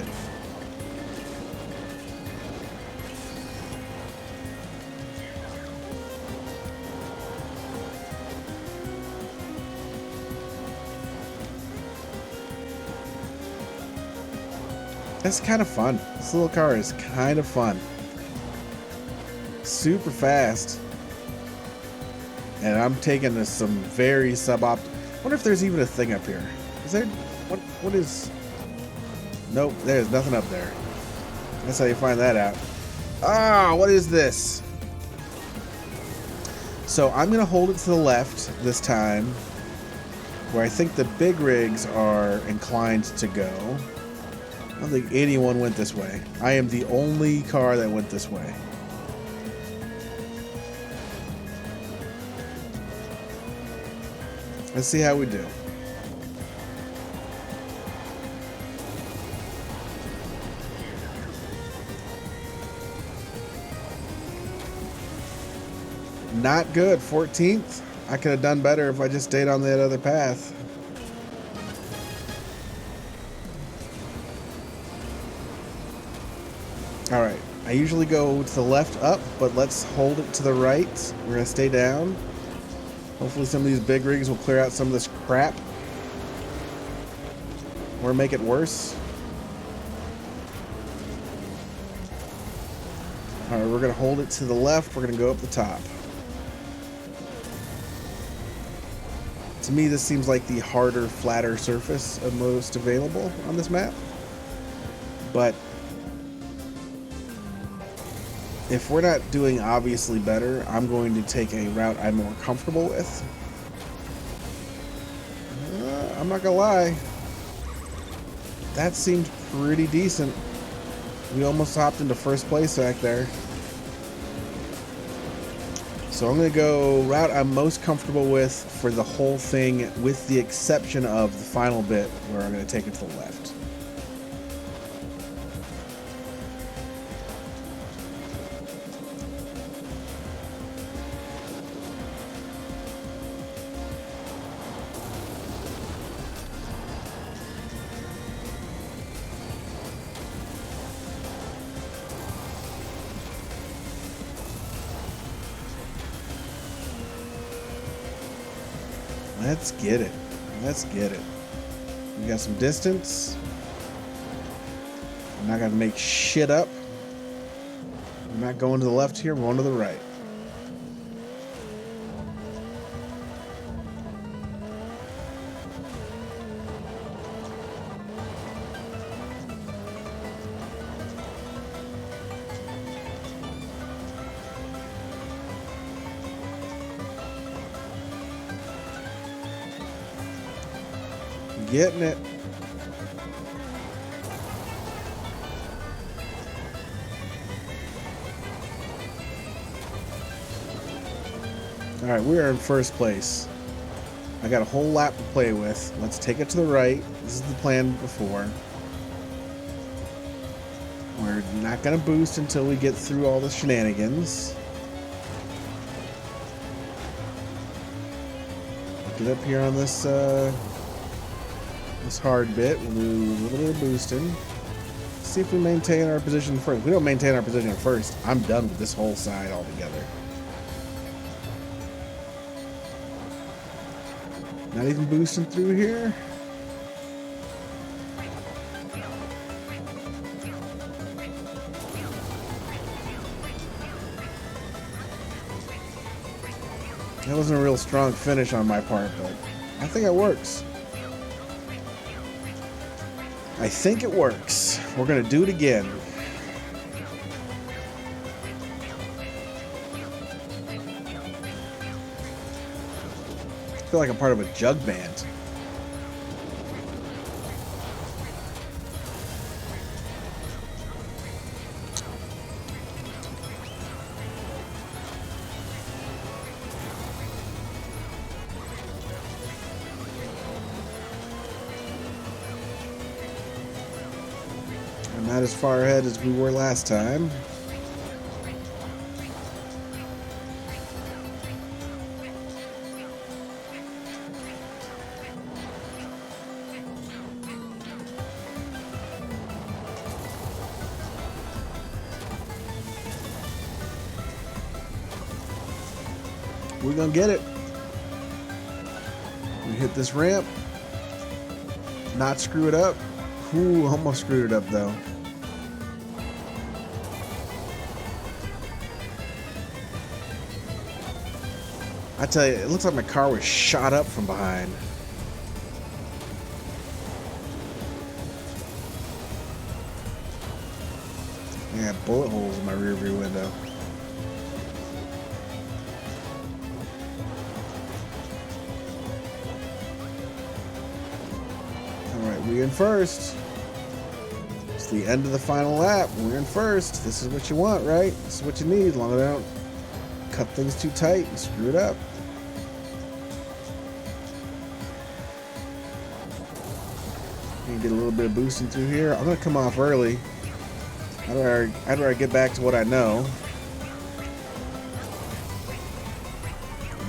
It's kind of fun. This little car is kind of fun. Super fast. And I'm taking this some very I wonder if there's even a thing up here. Is there? What is? Nope, there's nothing up there. That's how you find that out. Ah, what is this? So I'm gonna hold it to the left this time, where I think the big rigs are inclined to go. I don't think anyone went this way. I am the only car that went this way. Let's see how we do. Not good. 14th. I could have done better if I just stayed on that other path. All right. I usually go to the left up, but let's hold it to the right. We're going to stay down. Hopefully some of these big rigs will clear out some of this crap. Or make it worse. Alright, we're going to hold it to the left. We're going to go up the top. To me, this seems like the harder, flatter surface of most available on this map. But if we're not doing obviously better, I'm going to take a route I'm more comfortable with. I'm not gonna lie, that seemed pretty decent. We almost hopped into first place back there. So I'm gonna go route I'm most comfortable with for the whole thing, with the exception of the final bit where I'm gonna take it to the left. Let's get it. Let's get it. We got some distance. I'm not gonna make shit up. We're not going to the left here, we're going to the right. Getting it. All right, we are in first place. I got a whole lap to play with. Let's take it to the right. This is the plan before. We're not going to boost until we get through all the shenanigans. Get up here on this this hard bit. We'll do a little bit of boosting. See if we maintain our position first. If we don't maintain our position first, I'm done with this whole side altogether. Not even boosting through here. That wasn't a real strong finish on my part, but I think it works. I think it works. We're gonna do it again. I feel like I'm part of a jug band. I'm not as far ahead as we were last time. We're gonna get it. We hit this ramp. Not screw it up. Ooh, almost screwed it up though. I tell you, it looks like my car was shot up from behind. I got bullet holes in my rear view window. Alright, we in first. It's the end of the final lap. We're in first. This is what you want, right? This is what you need, as long as I don't cut things too tight and screw it up. Get a little bit of boosting through here. I'm gonna come off early. I'd rather get back to what I know.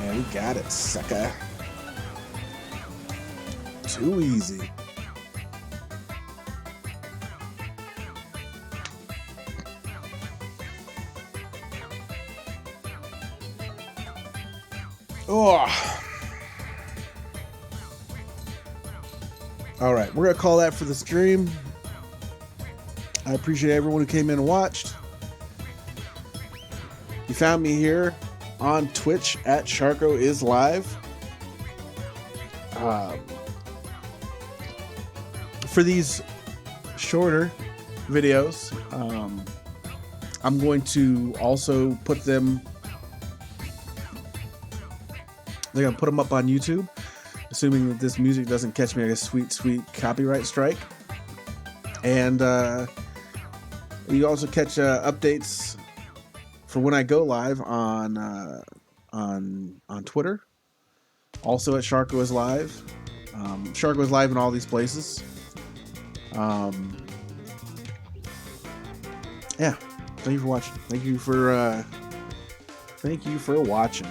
Man, we got it, sucker. Too easy. Oh. All right, we're gonna call that for the stream. I appreciate everyone who came in and watched. You found me here on Twitch at Sharko is Live. For these shorter videos, I'm going to also put them. They're gonna put them up on YouTube, assuming that this music doesn't catch me like a sweet copyright strike. And you also catch updates for when I go live on Twitter. Also at Sharko is Live. Sharko is Live in all these places. Yeah. Thank you for watching. Thank you for watching.